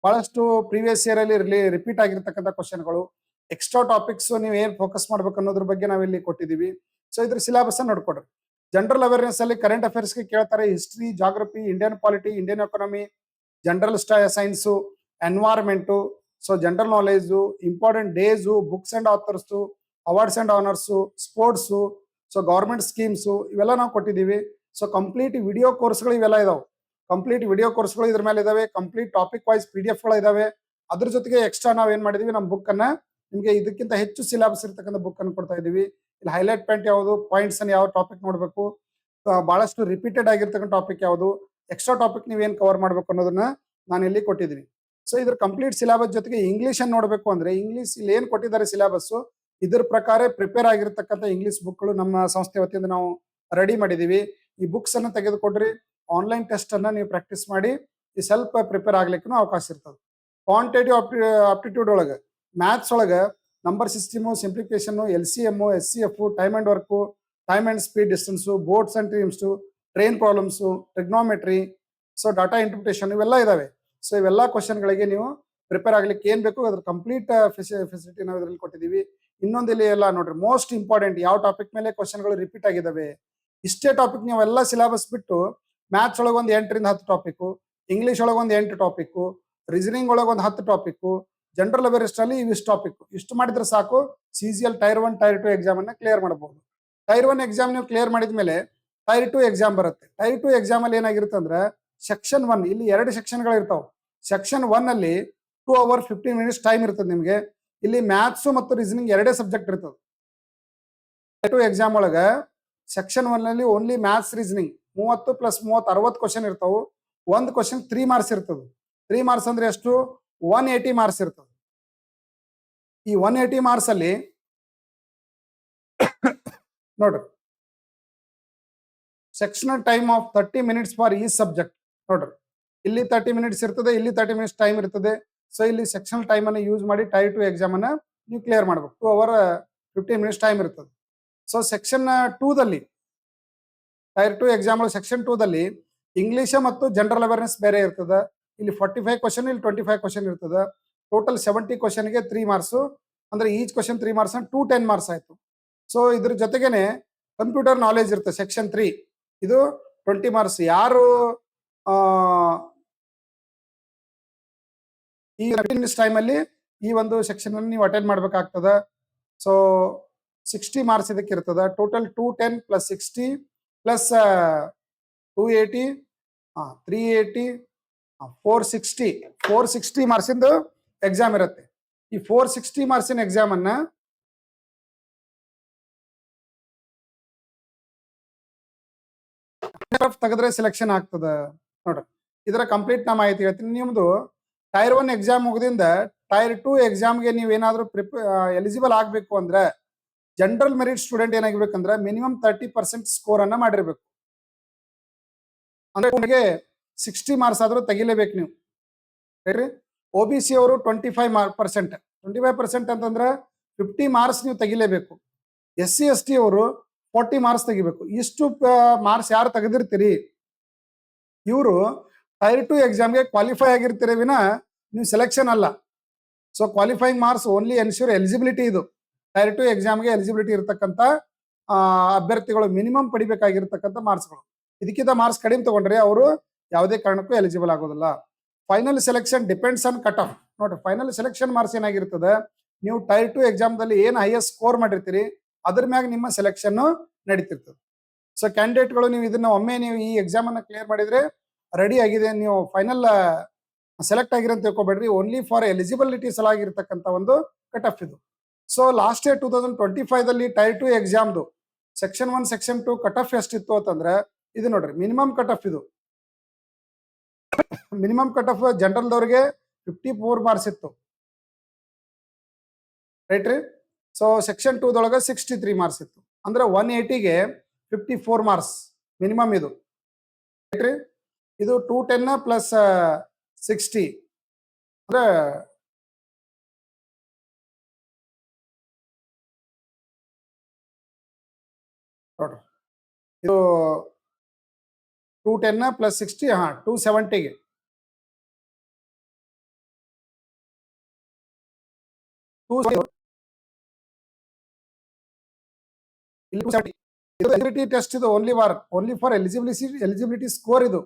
ಬಹಳಷ್ಟು ಪ್ರೀವಿಯಸ್ ಇಯರ್ ಅಲ್ಲಿ ರಿಪೀಟ್ ಆಗಿರ್ತಕ್ಕಂಥ ಕ್ವಶನ್ಗಳು, ಎಕ್ಸ್ಟ್ರಾ ಟಾಪಿಕ್ಸ್ ನೀವು ಏನ್ ಫೋಕಸ್ ಮಾಡ್ಬೇಕು ಅನ್ನೋದ್ರ ಬಗ್ಗೆ ನಾವಿಲ್ಲಿ ಕೊಟ್ಟಿದೀವಿ. ಸೊ ಇದ್ರ ಸಿಲೆಬಸ್ ನೋಡ್ಕೊಡ್ರಿ. ಜನರಲ್ ಅವೇರ್ನೆಸ್ ಅಲ್ಲಿ ಕರೆಂಟ್ ಅಫೇರ್ಸ್ ಗೆ ಕೇಳ್ತಾರೆ, history, geography, Indian polity, Indian economy, general science, environment, so general knowledge, important days, books and author's, awards and honours, sports, so government schemes, ಇವೆಲ್ಲ ನಾವು ಕೊಟ್ಟಿದ್ದೀವಿ. ಸೊ ಕಂಪ್ಲೀಟ್ ವಿಡಿಯೋ ಕೋರ್ಸ್ಗಳು ಇವೆಲ್ಲ ಇದಾವೆ. Complete video ಕೋರ್ಸ್ಗಳು ಇದ್ರ ಮೇಲೆ ಇದಾವೆ. ಕಂಪ್ಲೀಟ್ ಟಾಪಿಕ್ ವೈಸ್ PDF ಗಳು ಇದಾವೆ. ಅದ್ರ ಜೊತೆಗೆ ಎಕ್ಸ್ಟ್ರಾ ನಾವ್ ಏನ್ ಮಾಡಿದೀವಿ, ನಮ್ಮ ಬುಕ್ ಅನ್ನ ನಿಮ್ಗೆ ಇದಕ್ಕಿಂತ ಹೆಚ್ಚು ಸಿಲೆಬಸ್ ಇರ್ತಕ್ಕಂಥ ಬುಕ್ ಅನ್ನು ಕೊಡ್ತಾ ಇದೀವಿ. ಇಲ್ಲಿ ಹೈಲೈಟ್ ಪಾಯಿಂಟ್ ಯಾವುದು, ಪಾಯಿಂಟ್ಸ್ ಅನ್ನು ಯಾವ ಟಾಪಿಕ್ ನೋಡ್ಬೇಕು, ಬಹಳಷ್ಟು ರಿಪೀಟೆಡ್ ಆಗಿರ್ತಕ್ಕಂಥ ಟಾಪಿಕ್ ಯಾವುದು, ಎಕ್ಸ್ಟ್ರಾ ಟಾಪಿಕ್ ನೀವೇನ್ ಕವರ್ ಮಾಡ್ಬೇಕು ಅನ್ನೋದನ್ನ ನಾನು ಇಲ್ಲಿ ಕೊಟ್ಟಿದ್ದೀನಿ. ಸೊ ಇದ್ರ ಕಂಪ್ಲೀಟ್ ಸಿಲೆಬಸ್ ಜೊತೆಗೆ ಇಂಗ್ಲಿಷ್ ಅನ್ನು ನೋಡ್ಬೇಕು ಅಂದ್ರೆ ಇಂಗ್ಲಿಷ್ ಇಲ್ಲಿ ಏನ್ ಕೊಟ್ಟಿದ್ದಾರೆ ಸಿಲೆಬಸ್, ಇದ್ರ ಪ್ರಕಾರ ಪ್ರಿಪೇರ್ ಆಗಿರ್ತಕ್ಕಂಥ ಇಂಗ್ಲಿಷ್ ಬುಕ್ಗಳು ನಮ್ಮ ಸಂಸ್ಥೆ ವತಿಯಿಂದ ನಾವು ರೆಡಿ ಮಾಡಿದೀವಿ. ಈ ಬುಕ್ಸ್ ಅನ್ನು ತೆಗೆದುಕೊಡ್ರಿ, ಆನ್ಲೈನ್ ಟೆಸ್ಟ್ ಅನ್ನ ನೀವು ಪ್ರಾಕ್ಟೀಸ್ ಮಾಡಿ ಈ ಸ್ವಲ್ಪ ಪ್ರಿಪೇರ್ ಆಗ್ಲಿಕ್ಕೂ ಅವಕಾಶ ಇರ್ತದೆ. ಕ್ವಾಂಟಿಟೇಟಿವ್ ಆಪ್ಟಿಟ್ಯೂಡ್ ಒಳಗೆ ಮ್ಯಾಥ್ಸ್ ಒಳಗೆ number system, simplification, LCM, SCF, time and work, time and speed, distance, boats and streams, train problems, trigonometry, so data interpretation ಇವೆಲ್ಲ ಇದಾವೆ. ಸೊ ಇವೆಲ್ಲ ಕ್ವಶನ್ಗಳಿಗೆ ನೀವು ಪ್ರಿಪೇರ್ ಆಗ್ಲಿಕ್ಕೆ ಏನ್ ಬೇಕು ಅದ್ರ ಕಂಪ್ಲೀಟ್ ಫೆಸಿಲಿಟಿ ನಾವು ಇದರಲ್ಲಿ ಕೊಟ್ಟಿದ್ದೀವಿ. ಇನ್ನೊಂದು ಇಲ್ಲಿ ಎಲ್ಲ ನೋಡ್ರಿ, ಮೋಸ್ಟ್ ಇಂಪಾರ್ಟೆಂಟ್ ಯಾವ ಟಾಪಿಕ್ ಮೇಲೆ ಕ್ವಶನ್ಗಳು ರಿಪೀಟ್ ಆಗಿದಾವೆ, ಇಷ್ಟೇ ಟಾಪಿಕ್ ನೀವೆಲ್ಲ ಸಿಲೆಬಸ್ ಬಿಟ್ಟು ಮ್ಯಾಥ್ಸ್ ಒಳಗೆ ಒಂದು 8ರಿಂದ 10 ಟಾಪಿಕ್, ಇಂಗ್ಲಿಷ್ ಒಳಗೆ ಒಂದು 8 ಟಾಪಿಕ್, ರೀಸನಿಂಗ್ ಒಳಗೆ ಒಂದು 10 ಟಾಪಿಕ್, ಜನರಲ್ ಅವೇರ್ನೆಸ್ ಅಲ್ಲಿ ಇವಿಷ್ಟು ಟಾಪಿಕ್. ಇಷ್ಟು ಮಾಡಿದ್ರೆ ಸಾಕು, CGL ಟೈರ್ 1 ಟೈರ್ 2 ಎಕ್ಸಾಮ್ ಅನ್ನ ಕ್ಲಿಯರ್ ಮಾಡಬಹುದು. ಟೈರ್ 1 ಎಕ್ಸಾಮ್ ನೀವು ಕ್ಲಿಯರ್ ಮಾಡಿದ್ಮೇಲೆ ಟೈರ್ 2 ಎಕ್ಸಾಮ್ ಬರುತ್ತೆ. ಟೈರ್ 2 ಎಕ್ಸಾಮ್ ಅಲ್ಲಿ ಏನಾಗಿರುತ್ತೆ ಅಂದ್ರೆ ಸೆಕ್ಷನ್ 1 ಇಲ್ಲಿ 2 ಸೆಕ್ಷನ್ಗಳು ಇರ್ತಾವೆ. ಸೆಕ್ಷನ್ 1 ಅಲ್ಲಿ 2 hours 15 minutes ಟೈಮ್ ಇರ್ತದೆ ನಿಮಗೆ. ಇಲ್ಲಿ ಮ್ಯಾಥ್ಸ್ ಮತ್ತು ರೀಸನಿಂಗ್ ಎರಡೇ ಸಬ್ಜೆಕ್ಟ್ ಇರ್ತದೆ. ಟೈರ್ 2 ಎಕ್ಸಾಮ್ ಒಳಗೆ ಸೆಕ್ಷನ್ 1 ಅಲ್ಲಿ ಓನ್ಲಿ ಮ್ಯಾಥ್ಸ್, ರೀಸನಿಂಗ್ 30 + 30 60 ಕ್ವಶನ್ ಇರ್ತಾವೆ. ಒಂದು ಕ್ವಶನ್ 3 ಮಾರ್ಕ್ಸ್ ಇರ್ತದೆ. 3 ಮಾರ್ಕ್ಸ್ ಅಂದ್ರೆ ಎಷ್ಟು, 180 ಮಾರ್ಕ್ಸ್ ಇರ್ತದೆ. ಈ 180 ಮಾರ್ಕ್ಸ್ ಅಲ್ಲಿ ನೋಡ್ರಿ, sectional time of 30 minutes for ಈ ಸಬ್ಜೆಕ್ಟ್. ನೋಡ್ರಿ, ಇಲ್ಲಿ 30 minutes ಇರ್ತದೆ, ಇಲ್ಲಿ 30 minutes ಟೈಮ್ ಇರ್ತದೆ. ಸೊ ಇಲ್ಲಿ ಸೆಕ್ಷನಲ್ ಟೈಮ್ ಅನ್ನು ಯೂಸ್ ಮಾಡಿ ಟೈರ್ 2 ಎಕ್ಸಾಮ್ ಅನ್ನ ನೀವು ಕ್ಲಿಯರ್ ಮಾಡ್ಬೇಕು. 2 hours 15 minutes ಟೈಮ್ ಇರ್ತದೆ. ಸೊ ಸೆಕ್ಷನ್ 2 ದಲ್ಲಿ ಟೈರ್ 2 ಎಕ್ಸಾಮ್ ಸೆಕ್ಷನ್ 2 ದಲ್ಲಿ ಇಂಗ್ಲಿಷ್ ಮತ್ತು ಜನರಲ್ ಅವೇರ್ನೆಸ್ ಬೇರೆ ಇರ್ತದೆ. ಇಲ್ಲಿ 45 ಕ್ವಶನ್, ಇಲ್ಲಿ 25 ಕ್ವಶನ್ ಇರ್ತದೆ. ಟೋಟಲ್ 70 ಕ್ವಶನ್ಗೆ 3 ಮಾರ್ಕ್ಸ್, ಅಂದ್ರೆ ಈಚ್ ಕ್ವಶನ್ 3 ಮಾರ್ಕ್ಸ್, 10 ಮಾರ್ಕ್ಸ್ ಆಯ್ತು. ಸೊ ಇದ್ರ ಜೊತೆಗೇನೆ ಕಂಪ್ಯೂಟರ್ ನಾಲೆಜ್ ಇರುತ್ತೆ ಸೆಕ್ಷನ್ 3, ಇದು 20 ಮಾರ್ಕ್ಸ್. ಯಾರು ಈ 15 ಟೈಮ್ ಅಲ್ಲಿ ಈ ಒಂದು ಸೆಕ್ಷನ್ ಅನ್ನು ನೀವು ಅಟೆಂಡ್ ಮಾಡ್ಬೇಕಾಗ್ತದ. ಸೊ 60 ಮಾರ್ಕ್ಸ್ ಇದಕ್ಕೆ ಇರ್ತದ. ಟೋಟಲ್ 210 + 60 + 280 380 460 ಮಾರ್ಕ್ಸ್ ಇಂದು ಎಕ್ಸಾಮ್ ಇರುತ್ತೆ. ಈ 460 ಮಾರ್ಕ್ಸಿನ ಎಕ್ಸಾಮ್ ಅನ್ನ ತೆಗೆದ್ರೆ ಸೆಲೆಕ್ಷನ್ ಆಗ್ತದ. ನೋಡ್ರಿ, ಇದರ ಕಂಪ್ಲೀಟ್ ನಾ ಮಾಹಿತಿ ಹೇಳ್ತೀನಿ. ನಿಮ್ದು ಟೈರ್ 1 ಎಕ್ಸಾಮ್ ಮುಗಿದಿಂದ ಟೈರ್ 2 ಎಕ್ಸಾಮ್ಗೆ ನೀವೇನಾದ್ರೂ ಎಲಿಜಿಬಲ್ ಆಗ್ಬೇಕು ಅಂದ್ರೆ ಜನರಲ್ ಮೆರಿಟ್ ಸ್ಟೂಡೆಂಟ್ ಏನಾಗಿರ್ಬೇಕಂದ್ರೆ ಮಿನಿಮಮ್ 30% ಸ್ಕೋರ್ ಅನ್ನ ಮಾಡಿರ್ಬೇಕು. ಅಂದ್ರೆ ನಿಮಗೆ 60 ಮಾರ್ಕ್ಸ್ ಆದ್ರೂ ತೆಗಿಲೇಬೇಕು ನೀವು. ಹೇಳ್ರಿ, OBC ಅವರು 25%. 25% ಅಂತಂದ್ರೆ 50 ಮಾರ್ಕ್ಸ್ ನೀವು ತೆಗಿಲೇಬೇಕು. SC ST ಅವರು 40 ಮಾರ್ಕ್ಸ್ ತೆಗಿಬೇಕು. ಇಷ್ಟು ಮಾರ್ಕ್ಸ್ ಯಾರು ತೆಗೆದಿರ್ತೀರಿ ಇವರು ಟೈರ್ 2 ಎಕ್ಸಾಮ್ಗೆ ಕ್ವಾಲಿಫೈ ಆಗಿರ್ತೀರಿ ವಿನ ನೀವು ಸೆಲೆಕ್ಷನ್ ಅಲ್ಲ. So qualifying marks only ensure eligibility. ಇದು ಟೈರ್ 2 ಎಕ್ಸಾಮ್ಗೆ ಎಲಿಜಿಬಿಲಿಟಿ ಇರತಕ್ಕಂಥ ಅಭ್ಯರ್ಥಿಗಳು ಮಿನಿಮಮ್ ಪಡಿಬೇಕಾಗಿರ್ತಕ್ಕಂಥ ಮಾರ್ಕ್ಸ್ಗಳು. ಇದಕ್ಕಿಂತ ಮಾರ್ಕ್ಸ್ ಕಡಿಮೆ ತಗೊಂಡ್ರೆ ಅವರು ಯಾವುದೇ ಕಾರಣಕ್ಕೂ ಎಲಿಜಿಬಲ್ ಆಗೋದಿಲ್ಲ. Final selection depends on cut off. ನೋಡ್ರಿ, ಫೈನಲ್ ಸೆಲೆಕ್ಷನ್ ಮಾರ್ಕ್ಸ್ ಏನಾಗಿರ್ತದೆ, ನೀವು ಟೈರ್ 2 ಎಕ್ಸಾಮ್ದಲ್ಲಿ ಏನು ಹೈಯೆಸ್ಟ್ ಸ್ಕೋರ್ ಮಾಡಿರ್ತೀರಿ ಅದ್ರ ಮ್ಯಾಗ ನಿಮ್ಮ ಸೆಲೆಕ್ಷನ್ ನಡೀತಿರ್ತದೆ. ಸೊ ಕ್ಯಾಂಡಿಡೇಟ್ಗಳು ನೀವು ಇದನ್ನ ಒಮ್ಮೆ ನೀವು ಈ ಎಕ್ಸಾಮ್ ಅನ್ನ ಕ್ಲಿಯರ್ ಮಾಡಿದ್ರೆ ರೆಡಿ ಆಗಿದೆ, ನೀವು ಫೈನಲ್ ಸೆಲೆಕ್ಟ್ ಆಗಿರೋ ಅಂತ ತಿಳ್ಕೊಬೇಡ್ರಿ. ಓನ್ಲಿ ಫಾರ್ ಎಲಿಜಿಬಿಲಿಟಿ ಸಲಾಗಿರ್ತಕ್ಕಂಥ ಒಂದು ಕಟ್ ಆಫ್ ಇದು. ಸೊ ಲಾಸ್ಟ್ ಇಯರ್ 2025 ಟೈರ್ 2 ಎಕ್ಸಾಮ್ದು ಸೆಕ್ಷನ್ 1 ಸೆಕ್ಷನ್ 2 ಕಟ್ ಆಫ್ ಎಷ್ಟಿತ್ತು ಅಂತಂದ್ರೆ ಇದು ನೋಡ್ರಿ, ಮಿನಿಮಮ್ ಕಟ್ ಆಫ್ ಇದು. ಮಿನಿಮಮ್ ಕಟ್ ಆಫ್ ಜನರಲ್ದವ್ರಿಗೆ 54 ಮಾರ್ಕ್ಸ್ ಇತ್ತು, ರೈಟ್ ರೀ. ಸೊ ಸೆಕ್ಷನ್ 2 ದೊಳಗೆ 63 ಮಾರ್ಕ್ಸ್ ಇತ್ತು. ಅಂದ್ರೆ 180ಗೆ 54 ಮಾರ್ಕ್ಸ್ ಮಿನಿಮಮ್ ಇದು, ರೈಟ್ ರೀ. ಇದು 210 + 60 ಅಂದ್ರೆ ನೋಡ್ರಿ, ಇದು 210 + 60 270ಗೆ ಎಲಿಜಿಬಿಲಿಟಿ ಟೆಸ್ಟ್ ಇದು ಓನ್ಲಿ ಫಾರ್ ಎಲಿಜಿಬಿಲಿಟಿ ಸ್ಕೋರ್ ಇದು.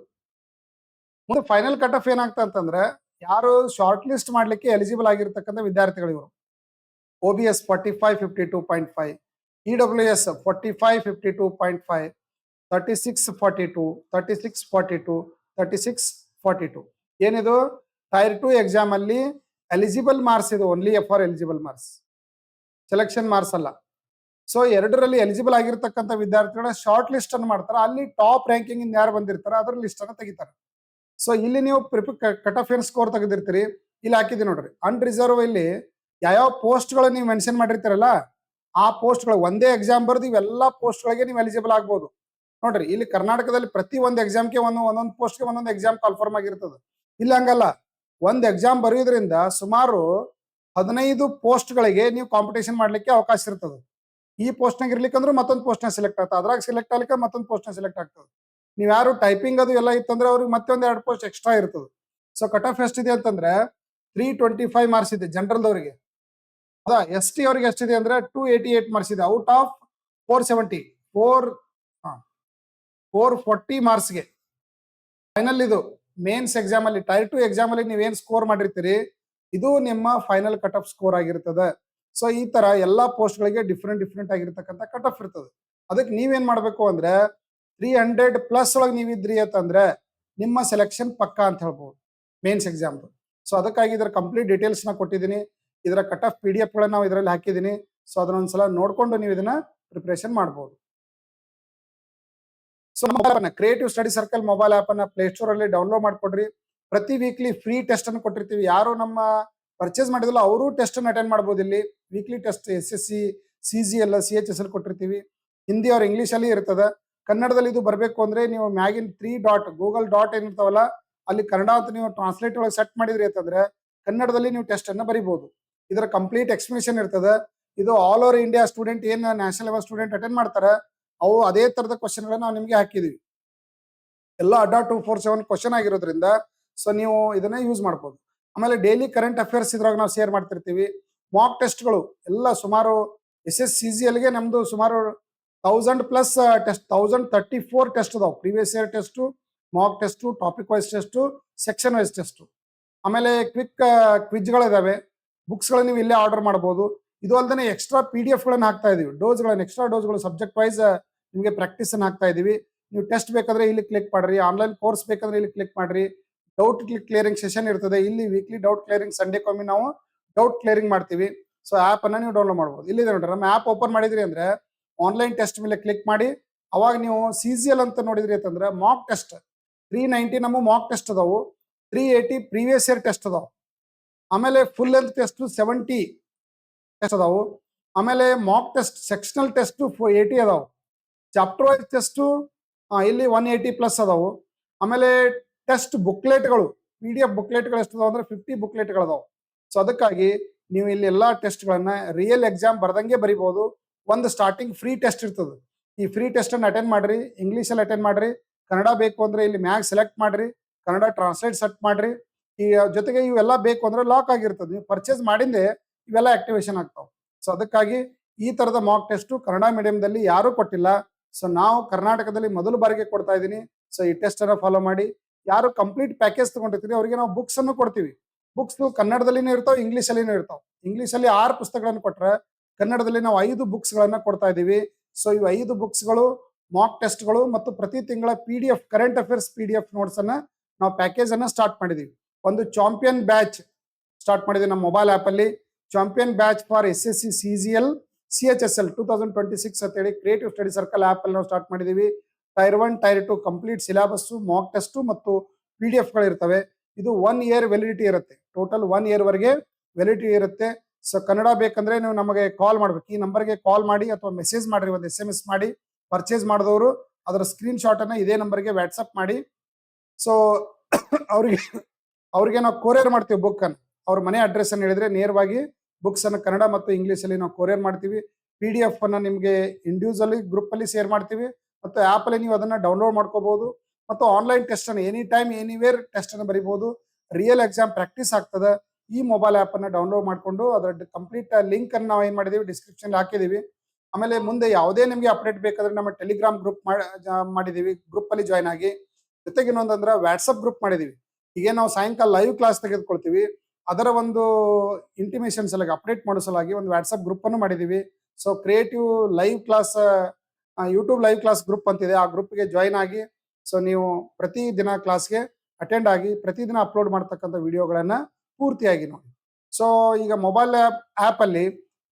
ಮುಂದೆ ಫೈನಲ್ ಕಟ್ ಆಫ್ ಏನಾಗ್ತಾ ಅಂತಂದ್ರೆ ಯಾರು ಶಾರ್ಟ್ ಲಿಸ್ಟ್ ಮಾಡ್ಲಿಕ್ಕೆ ಎಲಿಜಿಬಲ್ ಆಗಿರ್ತಕ್ಕಂಥ ವಿದ್ಯಾರ್ಥಿಗಳು ಇವರು. OBS 45 52.5, EWS 45 52.5, 36 42, 36 42, 36 42. ಏನಿದು ಟೈರ್ 2 ಎಕ್ಸಾಮ್ ಅಲ್ಲಿ ಎಲಿಜಿಬಲ್ ಮಾರ್ಕ್ಸ್ ಇದು, only for eligible marks, selection marks ಅಲ್ಲ. ಸೊ ಎರಡರಲ್ಲಿ ಎಲಿಜಿಬಲ್ ಆಗಿರ್ತಕ್ಕಂಥ ವಿದ್ಯಾರ್ಥಿಗಳ ಶಾರ್ಟ್ ಲಿಸ್ಟ್ ಅನ್ನು ಮಾಡ್ತಾರೆ. ಅಲ್ಲಿ ಟಾಪ್ ರ್ಯಾಂಕಿಂಗ್ ಇಂದ ಯಾರು ಬಂದಿರ್ತಾರೆ ಅದ್ರ ಲಿಸ್ಟ್ ಅನ್ನು ತೆಗಿತಾರೆ. ಸೊ ಇಲ್ಲಿ ನೀವು ಕಟ್ ಆಫ್ ಏನ್ ಸ್ಕೋರ್ ತೆಗೆದಿರ್ತೀರಿ, ಇಲ್ಲಿ ಹಾಕಿದೀನಿ ನೋಡ್ರಿ. ಅನ್ರಿಸರ್ವ್ ಇಲ್ಲಿ ಯಾವ ಪೋಸ್ಟ್ ಗಳು ನೀವು ಮೆನ್ಷನ್ ಮಾಡಿರ್ತೀರಲ್ಲ ಆ ಪೋಸ್ಟ್ ಗಳು ಒಂದೇ ಎಕ್ಸಾಮ್ ಬರೆದು ಇವೆಲ್ಲ ಪೋಸ್ಟ್ ಗಳಿಗೆ ನೀವು ಎಲಿಜಿಬಲ್ ಆಗ್ಬೋದು. ನೋಡ್ರಿ ಇಲ್ಲಿ ಕರ್ನಾಟಕದಲ್ಲಿ ಪ್ರತಿ ಒಂದು ಎಕ್ಸಾಮ್ಗೆ ಒಂದೊಂದು ಪೋಸ್ಟ್ಗೆ ಒಂದೊಂದು ಎಕ್ಸಾಮ್ ಕಾಲ್ಫರ್ಮ್ ಆಗಿರ್ತದೆ. ಇಲ್ಲಿ ಹಂಗಲ್ಲ, ಒಂದ್ ಎಕ್ಸಾಮ್ ಬರೆಯೋದ್ರಿಂದ ಸುಮಾರು 15 ಪೋಸ್ಟ್ ಗಳಿಗೆ ನೀವು ಕಾಂಪಿಟೇಷನ್ ಮಾಡ್ಲಿಕ್ಕೆ ಅವಕಾಶ ಇರ್ತದೆ. ಈ ಪೋಸ್ಟ್ ನಾಗ ಇರ್ಲಿಕ್ಕಂದ್ರೆ ಮತ್ತೊಂದು ಪೋಸ್ಟ್ ನ ಸೆಲೆಕ್ಟ್ ಆಗ್ತದೆ, ಅದ್ರಾಗ ಸೆಲೆಕ್ಟ್ ಆಗ್ಲಿಕ್ಕೆ ಮತ್ತೊಂದು ಪೋಸ್ಟ್ ನ ಸೆಲೆಕ್ಟ್ ಆಗ್ತದೆ. ನೀವ್ ಯಾರು ಟೈಪಿಂಗ್ ಅದು ಎಲ್ಲ ಇತ್ತಂದ್ರೆ ಅವ್ರಿಗೆ ಮತ್ತೊಂದು 2 ಪೋಸ್ಟ್ ಎಕ್ಸ್ಟ್ರಾ ಇರ್ತದೆ. ಸೊ ಕಟ್ ಆಫ್ ಎಷ್ಟಿದೆ ಅಂತಂದ್ರೆ 325 ಮಾರ್ಕ್ಸ್ ಇದೆ ಜನರಲ್ ದವರಿಗೆ. ಅದ ST ಅವ್ರಿಗೆ ಎಷ್ಟಿದೆ ಅಂದ್ರೆ 288 ಮಾರ್ಕ್ಸ್ ಇದೆ ಔಟ್ ಆಫ್ 440 ಮಾರ್ಕ್ಸ್ಗೆ. ಫೈನಲ್ ಇದು ಮೇನ್ಸ್ ಎಕ್ಸಾಮ್ ಅಲ್ಲಿ ಟೈರ್ 2 ಎಕ್ಸಾಮ್ ಅಲ್ಲಿ ನೀವೇನ್ ಸ್ಕೋರ್ ಮಾಡಿರ್ತೀರಿ ಇದು ನಿಮ್ಮ ಫೈನಲ್ ಕಟ್ ಆಫ್ ಸ್ಕೋರ್ ಆಗಿರ್ತದೆ. ಸೊ ಈ ತರ ಎಲ್ಲಾ ಪೋಸ್ಟ್ ಗಳಿಗೆ ಡಿಫ್ರೆಂಟ್ ಆಗಿರ್ತಕ್ಕಂಥ ಕಟ್ ಆಫ್ ಇರ್ತದೆ. ಅದಕ್ಕೆ ನೀವೇನ್ ಮಾಡ್ಬೇಕು ಅಂದ್ರೆ 300+ ಒಳಗೆ ನೀವಿದ್ರಿ ಅಂತಂದ್ರೆ ನಿಮ್ಮ ಸೆಲೆಕ್ಷನ್ ಪಕ್ಕಾ ಅಂತ ಹೇಳ್ಬೋದು ಮೇನ್ಸ್ ಎಕ್ಸಾಮ್. ಸೊ ಅದಕ್ಕಾಗಿ ಇದರ ಕಂಪ್ಲೀಟ್ ಡೀಟೇಲ್ಸ್ ನ ಕೊಟ್ಟಿದ್ದೀನಿ. ಇದರ ಕಟ್ ಆಫ್ PDF ಗಳನ್ನ ನಾವು ಇದರಲ್ಲಿ ಹಾಕಿದ್ದೀನಿ. ಸೊ ಅದನ್ನೊಂದ್ಸಲ ನೋಡ್ಕೊಂಡು ನೀವು ಇದನ್ನ ಪ್ರಿಪರೇಷನ್ ಮಾಡಬಹುದು. So creative study circle mobile app ಅನ್ನ ಪ್ಲೇಸ್ಟೋರ್ ಅಲ್ಲಿ ಡೌನ್ಲೋಡ್ ಮಾಡ್ಕೊಡ್ರಿ. ಪ್ರತಿ ವೀಕ್ಲಿ ಫ್ರೀ ಟೆಸ್ಟ್ ಅನ್ನು ಕೊಟ್ಟಿರ್ತೀವಿ. ಯಾರು ನಮ್ಮ ಪರ್ಚೇಸ್ ಮಾಡಿದಿಲ್ಲ ಅವರು ಟೆಸ್ಟ್ ಅನ್ನು ಅಟೆಂಡ್ ಮಾಡಬಹುದು. ಇಲ್ಲಿ weekly test SSC, CGL, CHSL ಕೊಟ್ಟಿರ್ತೀವಿ. ಹಿಂದಿ ಅವ್ರ ಇಂಗ್ಲಿಷ್ ಅಲ್ಲಿ ಇರ್ತದೆ. ಕನ್ನಡದಲ್ಲಿ ಇದು ಬರಬೇಕು ಅಂದ್ರೆ ನೀವು ಮ್ಯಾಗಿನ್ 3 ಡಾಟ್ ಗೂಗಲ್ ಡಾಟ್ ಏನಿರ್ತಾವಲ್ಲ ಅಲ್ಲಿ ಕನ್ನಡ ಅಂತ ನೀವು ಟ್ರಾನ್ಸ್ಲೇಟ್ ಒಳಗೆ ಸೆಟ್ ಮಾಡಿದ್ರಿ ಅಂತಂದ್ರೆ ಕನ್ನಡದಲ್ಲಿ ನೀವು ಟೆಸ್ಟ್ ಅನ್ನ ಬರೀಬಹುದು. ಇದರ ಕಂಪ್ಲೀಟ್ ಎಕ್ಸ್ಪ್ಲನೇಷನ್ ಇರ್ತದೆ. ಇದು ಆಲ್ ಓವರ್ ಇಂಡಿಯಾ ಸ್ಟೂಡೆಂಟ್ ಏನ್ ನ್ಯಾಷನಲ್ ಲೆವೆಲ್ ಸ್ಟೂಡೆಂಟ್ ಅಟೆಂಡ್ ಮಾಡ್ತಾರೆ ಅವು ಅದೇ ತರದ ಕ್ವಶನ್ ಗಳನ್ನ ನಾವು ನಿಮ್ಗೆ ಹಾಕಿದೀವಿ. ಎಲ್ಲ ಅಡ್ಡಾ 247 ಕ್ವಶನ್ ಆಗಿರೋದ್ರಿಂದ ಸೊ ನೀವು ಇದನ್ನ ಯೂಸ್ ಮಾಡ್ಬೋದು. ಆಮೇಲೆ ಡೈಲಿ ಕರೆಂಟ್ ಅಫೇರ್ಸ್ ಇದ್ರಾಗ ನಾವು ಶೇರ್ ಮಾಡ್ತಿರ್ತೀವಿ. ಮಾಕ್ ಟೆಸ್ಟ್ಗಳು ಎಲ್ಲ ಸುಮಾರು SSCGL ಗೆ ನಮ್ದು ಸುಮಾರು 1000+ ಟೆಸ್ಟ್ 1034 ಟೆಸ್ಟ್ ಅದಾವ. Previous year test, mock test, topic wise test, section wise test. ಆಮೇಲೆ ಕ್ವಿಕ್ ಕ್ವಿಜ್ಗಳಿದಾವೆ. ಬುಕ್ಸ್ ಗಳನ್ನ ನೀವು ಇಲ್ಲೇ ಆರ್ಡರ್ ಮಾಡಬಹುದು. ಇದು ಅಲ್ಲದೆ ಎಕ್ಸ್ಟ್ರಾ PDF ಗಳನ್ನ ಹಾಕ್ತಾ ಇದೀವಿ. ಎಕ್ಸ್ಟ್ರಾ ಡೋಸ್ಗಳು ಸಬ್ಜೆಕ್ಟ್ ವೈಸ್ ನಿಮಗೆ ಪ್ರಾಕ್ಟೀಸ್ ಅನ್ನ ಹಾಕ್ತಾ ಇದೀವಿ. ನೀವು ಟೆಸ್ಟ್ ಬೇಕಾದ್ರೆ ಇಲ್ಲಿ ಕ್ಲಿಕ್ ಮಾಡ್ರಿ, ಆನ್ಲೈನ್ ಕೋರ್ಸ್ ಬೇಕಾದ್ರೆ ಇಲ್ಲಿ ಕ್ಲಿಕ್ ಮಾಡ್ರಿ. ಡೌಟ್ ಕ್ಲಿಯರಿಂಗ್ ಸೆಷನ್ ಇರ್ತದೆ. ಇಲ್ಲಿ ವೀಕ್ಲಿ ಡೌಟ್ ಕ್ಲಿಯರಿಂಗ್ ಸಂಡೇಕೊಮ್ಮೆ ನಾವು ಡೌಟ್ ಕ್ಲಿಯರಿಂಗ್ ಮಾಡ್ತೀವಿ. ಸೊ ಆಪ್ ಅನ್ನ ನೀವು ಡೌನ್ಲೋಡ್ ಮಾಡಬಹುದು. ಇಲ್ಲಿದೆ ನೋಡ್ರಿ, ನಮ್ಮ ಆಪ್ ಓಪನ್ ಮಾಡಿದ್ರಿ ಅಂದ್ರೆ ಆನ್ಲೈನ್ ಟೆಸ್ಟ್ ಮೇಲೆ ಕ್ಲಿಕ್ ಮಾಡಿ ಅವಾಗ ನೀವು CGL ಅಂತ ನೋಡಿದ್ರಿ ಅಂತಂದ್ರೆ ಮಾಕ್ ಟೆಸ್ಟ್ 390 ನಮ್ಮ ಮಾಕ್ ಟೆಸ್ಟ್ ಅದಾವು. 380 ಪ್ರೀವಿಯಸ್ ಇಯರ್ ಟೆಸ್ಟ್ ಅದಾವು. ಆಮೇಲೆ ಫುಲ್ ಲೆಂತ್ ಟೆಸ್ಟ್ 70 ಟೆಸ್ಟ್ ಅದಾವು. ಆಮೇಲೆ ಮಾಕ್ ಟೆಸ್ಟ್ ಸೆಕ್ಷನಲ್ ಟೆಸ್ಟ್ 80 ಅದಾವು. ಚಾಪ್ಟರ್ ವೈಸ್ ಟೆಸ್ಟ್ ಇಲ್ಲಿ 180+ ಅದಾವು. ಆಮೇಲೆ ಟೆಸ್ಟ್ ಬುಕ್ಲೆಟ್ಗಳು PDF ಬುಕ್ಲೆಟ್ಗಳು ಎಷ್ಟು ಅದಾವ ಅಂದ್ರೆ 50 ಬುಕ್ಲೆಟ್ಗಳು ಅದಾವು. ಸೊ ಅದಕ್ಕಾಗಿ ನೀವು ಇಲ್ಲಿ ಎಲ್ಲಾ ಟೆಸ್ಟ್ ಗಳನ್ನ ರಿಯಲ್ ಎಕ್ಸಾಮ್ ಬರ್ದಂಗೆ ಬರಿಬಹುದು. ಒಂದು ಸ್ಟಾರ್ಟಿಂಗ್ ಫ್ರೀ ಟೆಸ್ಟ್ ಇರ್ತದೆ. ಈ ಫ್ರೀ ಟೆಸ್ಟ್ ಅನ್ನು ಅಟೆಂಡ್ ಮಾಡ್ರಿ. ಇಂಗ್ಲಿಷ್ ಅಲ್ಲಿ ಅಟೆಂಡ್ ಮಾಡ್ರಿ. ಕನ್ನಡ ಬೇಕು ಅಂದ್ರೆ ಇಲ್ಲಿ ಮ್ಯಾಗ್ ಸೆಲೆಕ್ಟ್ ಮಾಡ್ರಿ. ಕನ್ನಡ ಟ್ರಾನ್ಸ್ಲೇಟ್ ಸೆಟ್ ಮಾಡ್ರಿ. ಈ ಜೊತೆಗೆ ಇವೆಲ್ಲ ಬೇಕು ಅಂದ್ರೆ ಲಾಕ್ ಆಗಿರ್ತದೆ. ನೀವು ಪರ್ಚೇಸ್ ಮಾಡಿಂದೆ ಇವೆಲ್ಲ ಆಕ್ಟಿವೇಶನ್ ಆಗ್ತಾವ. ಸೊ ಅದಕ್ಕಾಗಿ ಈ ತರದ ಮಾಕ್ ಟೆಸ್ಟ್ ಕನ್ನಡ ಮೀಡಿಯಂದಲ್ಲಿ ಯಾರು ಕೊಟ್ಟಿಲ್ಲ. ಸೊ ನಾವು ಕರ್ನಾಟಕದಲ್ಲಿ ಮೊದಲ ಬಾರಿಗೆ ಕೊಡ್ತಾ ಇದ್ದೀನಿ. ಸೊ ಈ ಟೆಸ್ಟ್ ಅನ್ನ ಫಾಲೋ ಮಾಡಿ. ಯಾರು ಕಂಪ್ಲೀಟ್ ಪ್ಯಾಕೇಜ್ ತಗೊಂಡಿರ್ತೀರಿ ಅವರಿಗೆ ನಾವು ಬುಕ್ಸ್ ಅನ್ನು ಕೊಡ್ತೀವಿ. ಬುಕ್ಸ್ ಕನ್ನಡದಲ್ಲಿನೂ ಇರ್ತಾವ, ಇಂಗ್ಲಿಷ್ ಅಲ್ಲಿನೂ ಇರ್ತಾವ. ಇಂಗ್ಲಿಷ್ ಅಲ್ಲಿ 6 ಪುಸ್ತಕಗಳನ್ನು ಕೊಟ್ರೆ ಕನ್ನಡದಲ್ಲಿ ನಾವು 5 ಬುಕ್ಸ್ ಗಳನ್ನ ಕೊಡ್ತಾ ಇದೀವಿ. ಸೊ ಇವು 5 ಬುಕ್ಸ್ ಗಳು, ಮಾಕ್ ಟೆಸ್ಟ್ ಗಳು ಮತ್ತು ಪ್ರತಿ ತಿಂಗಳ PDF current affairs PDF notes ಅನ್ನ ನಾವು ಪ್ಯಾಕೇಜ್ ಅನ್ನ ಸ್ಟಾರ್ಟ್ ಮಾಡಿದೀವಿ. ಒಂದು ಚಾಂಪಿಯನ್ ಬ್ಯಾಚ್ ಸ್ಟಾರ್ಟ್ ಮಾಡಿದೀವಿ ನಮ್ಮ ಮೊಬೈಲ್ ಆಪ್ ಅಲ್ಲಿ. Champion batch for SSC, CGL, CHSL 2026 ಅಂತ ಹೇಳಿ ಕ್ರಿಯೇಟಿವ್ ಸ್ಟಡಿ ಸರ್ಕಲ್ ಆಪ್ ಅಲ್ಲಿ ನಾವು ಸ್ಟಾರ್ಟ್ ಮಾಡಿದೀವಿ. Tyre 1, tyre 2 complete syllabus, mock test ಮತ್ತು PDF ಗಳು ಇರ್ತವೆ. ಇದು 1 ಇಯರ್ ವ್ಯಾಲಿಡಿಟಿ ಇರುತ್ತೆ. ಟೋಟಲ್ 1 ಇಯರ್ ವರೆಗೆ ವ್ಯಾಲಿಡಿಟಿ ಇರುತ್ತೆ. ಸೊ ಕನ್ನಡ ಬೇಕಂದ್ರೆ ನೀವು ನಮಗೆ ಕಾಲ್ ಮಾಡ್ಬೇಕು. ಈ ನಂಬರ್ಗೆ ಕಾಲ್ ಮಾಡಿ ಅಥವಾ ಮೆಸೇಜ್ ಮಾಡ್ರಿ, ಒಂದು SMS ಮಾಡಿ. ಪರ್ಚೇಸ್ ಮಾಡಿದವರು ಅದರ ಸ್ಕ್ರೀನ್ ಶಾಟ್ ಅನ್ನ ಇದೇ ನಂಬರ್ಗೆ ವಾಟ್ಸಪ್ ಮಾಡಿ. ಸೊ ಅವ್ರಿಗೆ ನಾವು ಕೊರಿಯರ್ ಮಾಡ್ತೀವಿ ಬುಕ್ ಅನ್ನು. ಅವ್ರ ಮನೆ ಅಡ್ರೆಸ್ ಅನ್ನು ಹೇಳಿದ್ರೆ ನೇರವಾಗಿ ಬುಕ್ಸ್ ಅನ್ನು ಕನ್ನಡ ಮತ್ತು ಇಂಗ್ಲಿಷ್ ಅಲ್ಲಿ ನಾವು ಕೊರಿಯರ್ ಮಾಡ್ತೀವಿ. PDF ಅನ್ನ ನಿಮಗೆ ಇಂಡಿವಿಜುವಲಿ ಗ್ರೂಪ್ ಅಲ್ಲಿ ಶೇರ್ ಮಾಡ್ತೀವಿ ಮತ್ತು ಆಪ್ ಅಲ್ಲಿ ನೀವು ಅದನ್ನ ಡೌನ್ಲೋಡ್ ಮಾಡ್ಕೋಬಹುದು. ಮತ್ತು ಆನ್ಲೈನ್ ಟೆಸ್ಟ್ ಅನ್ನು ಎನಿ ಟೈಮ್ ಎನಿವೇರ್ ಟೆಸ್ಟ್ ಅನ್ನು ಬರೀಬಹುದು. ರಿಯಲ್ ಎಕ್ಸಾಮ್ ಪ್ರಾಕ್ಟೀಸ್ ಆಗ್ತದೆ. ಈ ಮೊಬೈಲ್ ಆ್ಯಪ್ ಅನ್ನ ಡೌನ್ಲೋಡ್ ಮಾಡಿಕೊಂಡು ಅದರ ಕಂಪ್ಲೀಟ್ ಲಿಂಕ್ ಅನ್ನು ನಾವು ಏನ್ ಮಾಡಿದೀವಿ ಡಿಸ್ಕ್ರಿಪ್ಷನ್ ಹಾಕಿದೀವಿ. ಆಮೇಲೆ ಮುಂದೆ ಯಾವುದೇ ನಿಮಗೆ ಅಪ್ಡೇಟ್ ಬೇಕಾದ್ರೆ ನಮ್ಮ ಟೆಲಿಗ್ರಾಮ್ ಗ್ರೂಪ್ ಮಾಡಿದೀವಿ, ಗ್ರೂಪ್ ಅಲ್ಲಿ ಜಾಯ್ನ್ ಆಗಿ. ಜೊತೆಗೆ ಇನ್ನೊಂದಂದ್ರೆ ವಾಟ್ಸಪ್ ಗ್ರೂಪ್ ಮಾಡಿದೀವಿ. ಈಗ ನಾವು ಸಾಯಂಕಾಲ ಲೈವ್ ಕ್ಲಾಸ್ ತೆಗೆದುಕೊಳ್ತೀವಿ, ಅದರ ಒಂದು ಇಂಟಿಮೇಷನ್ ಸಲುವಾಗಿ ಅಪ್ಡೇಟ್ ಮಾಡೋ ಸಲುವಾಗಿ ಒಂದು ವಾಟ್ಸಪ್ ಗ್ರೂಪ್ ಅನ್ನು ಮಾಡಿದೀವಿ. So creative live class YouTube live class group ಅಂತಿದೆ, ಆ ಗ್ರೂಪ್ಗೆ ಜಾಯ್ನ್ ಆಗಿ ಸೊ ನೀವು ಪ್ರತಿ ದಿನ ಕ್ಲಾಸ್ಗೆ ಅಟೆಂಡ್ ಆಗಿ ಪ್ರತಿದಿನ ಅಪ್ಲೋಡ್ ಮಾಡ್ತಕ್ಕಂಥ ವಿಡಿಯೋಗಳನ್ನ ಪೂರ್ತಿಯಾಗಿ ನೋಡಿ. ಸೊ ಈಗ ಮೊಬೈಲ್ ಆ್ಯಪ್ ಅಲ್ಲಿ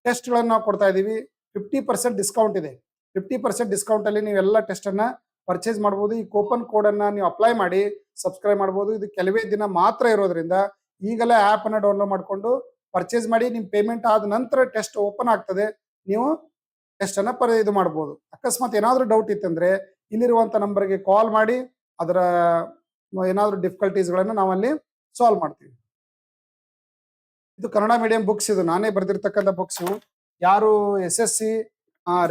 ಟೆಸ್ಟ್ಗಳನ್ನು ನಾವು ಕೊಡ್ತಾ ಇದ್ದೀವಿ. 50% ಡಿಸ್ಕೌಂಟ್ ಇದೆ. 50% ಡಿಸ್ಕೌಂಟ್ ಅಲ್ಲಿ ನೀವೆಲ್ಲ ಟೆಸ್ಟ್ ಅನ್ನ ಪರ್ಚೇಸ್ ಮಾಡಬಹುದು. ಈ ಕೂಪನ್ ಕೋಡ್ ಅನ್ನ ನೀವು ಅಪ್ಲೈ ಮಾಡಿ ಸಬ್ಸ್ಕ್ರೈಬ್ ಮಾಡಬಹುದು. ಇದು ಕೆಲವೇ ದಿನ ಮಾತ್ರ ಇರೋದ್ರಿಂದ ಈಗಲೇ ಆ್ಯಪ್ ಅನ್ನ ಡೌನ್ಲೋಡ್ ಮಾಡಿಕೊಂಡು ಪರ್ಚೇಸ್ ಮಾಡಿ. ನಿಮ್ ಪೇಮೆಂಟ್ ಆದ ನಂತರ ಟೆಸ್ಟ್ ಓಪನ್ ಆಗ್ತದೆ, ನೀವು ಟೆಸ್ಟ್ ಅನ್ನ ಇದು ಮಾಡಬಹುದು. ಅಕಸ್ಮಾತ್ ಏನಾದ್ರೂ ಡೌಟ್ ಇತ್ತಂದ್ರೆ ಇಲ್ಲಿರುವಂತ ನಂಬರ್ಗೆ ಕಾಲ್ ಮಾಡಿ ಅದರ ಏನಾದ್ರೂ ಡಿಫಿಕಲ್ಟೀಸ್ ಗಳನ್ನ ನಾವಲ್ಲಿ ಸಾಲ್ವ್ ಮಾಡ್ತೀವಿ. ಇದು ಕನ್ನಡ ಮೀಡಿಯಂ ಬುಕ್ಸ್, ಇದು ನಾನೇ ಬರೆದಿರ್ತಕ್ಕಂಥ ಬುಕ್ಸ್. ಯಾರು SSC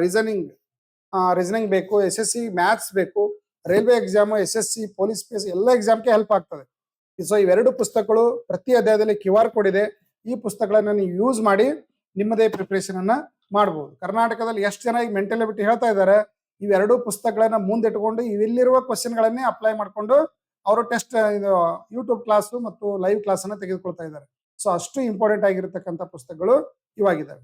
ರೀಸನಿಂಗ್ ಬೇಕು, SSC ಮ್ಯಾಥ್ಸ್ ಬೇಕು, ರೈಲ್ವೆ ಎಕ್ಸಾಮ್, SSC ಪೊಲೀಸ್ ಪೇಸ್ ಎಲ್ಲ ಎಕ್ಸಾಮ್ಗೆ ಹೆಲ್ಪ್ ಆಗ್ತದೆ. ಸೊ ಇವೆರಡು ಪುಸ್ತಕಗಳು ಪ್ರತಿ ಅಧ್ಯಾಯದಲ್ಲಿ QR ಕೋಡ್ ಇದೆ. ಈ ಪುಸ್ತಕಗಳನ್ನ ನೀವು ಯೂಸ್ ಮಾಡಿ ನಿಮ್ಮದೇ ಪ್ರಿಪರೇಷನ್ ಅನ್ನ ಮಾಡಬಹುದು. ಕರ್ನಾಟಕದಲ್ಲಿ ಎಷ್ಟು ಜನ ಈಗ ಮೆಂಟಲ್ ಎಬಿಲಿಟಿ ಹೇಳ್ತಾ ಇದ್ದಾರೆ, ಇವೆರಡು ಪುಸ್ತಕಗಳನ್ನ ಮುಂದಿಟ್ಟುಕೊಂಡು ಇವೆಲ್ಲಿರುವ ಕ್ವಶನ್ ಗಳನ್ನೇ ಅಪ್ಲೈ ಮಾಡ್ಕೊಂಡು ಅವರು ಟೆಸ್ಟ್ ಇದು ಯೂಟ್ಯೂಬ್ ಕ್ಲಾಸ್ ಮತ್ತು ಲೈವ್ ಕ್ಲಾಸ್ ಅನ್ನ ತೆಗೆದುಕೊಳ್ತಾ ಇದ್ದಾರೆ. ಸೊ ಅಷ್ಟು ಇಂಪಾರ್ಟೆಂಟ್ ಆಗಿರತಕ್ಕಂಥ ಪುಸ್ತಕಗಳು ಇವಾಗಿದ್ದಾವೆ.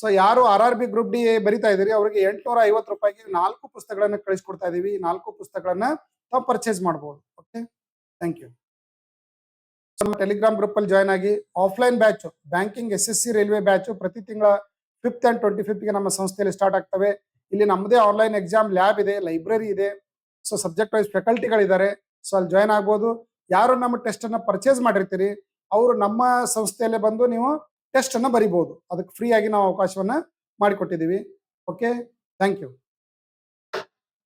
ಸೊ ಯಾರು RRB ಗ್ರೂಪ್ ಡಿ ಬರಿತಾ ಇದ್ದೀರಿ ಅವರಿಗೆ 850 ರೂಪಾಯಿಗೆ 4 ಪುಸ್ತಕಗಳನ್ನ ಕಳಿಸ್ಕೊಡ್ತಾ ಇದೀವಿ. 4 ಪುಸ್ತಕಗಳನ್ನ ತಾವು ಪರ್ಚೇಸ್ ಮಾಡಬಹುದು. Okay, thank you. ನಮ್ಮ ಟೆಲಿಗ್ರಾಮ್ ಗ್ರೂಪ್ ಅಲ್ಲಿ ಜಾಯ್ನ್ ಆಗಿ offline batch banking SSC railway batch ಪ್ರತಿ ತಿಂಗಳ 5th and 25th ಗೆ ನಮ್ಮ ಸಂಸ್ಥೆಯಲ್ಲಿ ಸ್ಟಾರ್ಟ್ ಆಗ್ತವೆ. ಇಲ್ಲಿ ನಮ್ಮದೇ ಆನ್ಲೈನ್ ಎಕ್ಸಾಮ್ ಲ್ಯಾಬ್ ಇದೆ, ಲೈಬ್ರರಿ ಇದೆ. ಸೊ ಸಬ್ಜೆಕ್ಟ್ ವೈಸ್ ಫ್ಯಾಕಲ್ಟಿಗಳಿದ್ದಾರೆ. ಸೊ ಅಲ್ಲಿ ಜಾಯ್ನ್ ಆಗ್ಬೋದು. ಯಾರು ನಮ್ಮ ಟೆಸ್ಟ್ ಅನ್ನ ಪರ್ಚೇಸ್ ಮಾಡಿರ್ತೀರಿ ಅವರು ನಮ್ಮ ಸಂಸ್ಥೆಯಲ್ಲೇ ಬಂದು ನೀವು ಟೆಸ್ಟ್ ಅನ್ನ ಬರಿಬಹುದು. ಅದಕ್ಕೆ ಫ್ರೀ ಆಗಿ ನಾವು ಅವಕಾಶವನ್ನ ಮಾಡಿಕೊಟ್ಟಿದ್ದೀವಿ. Okay, thank you.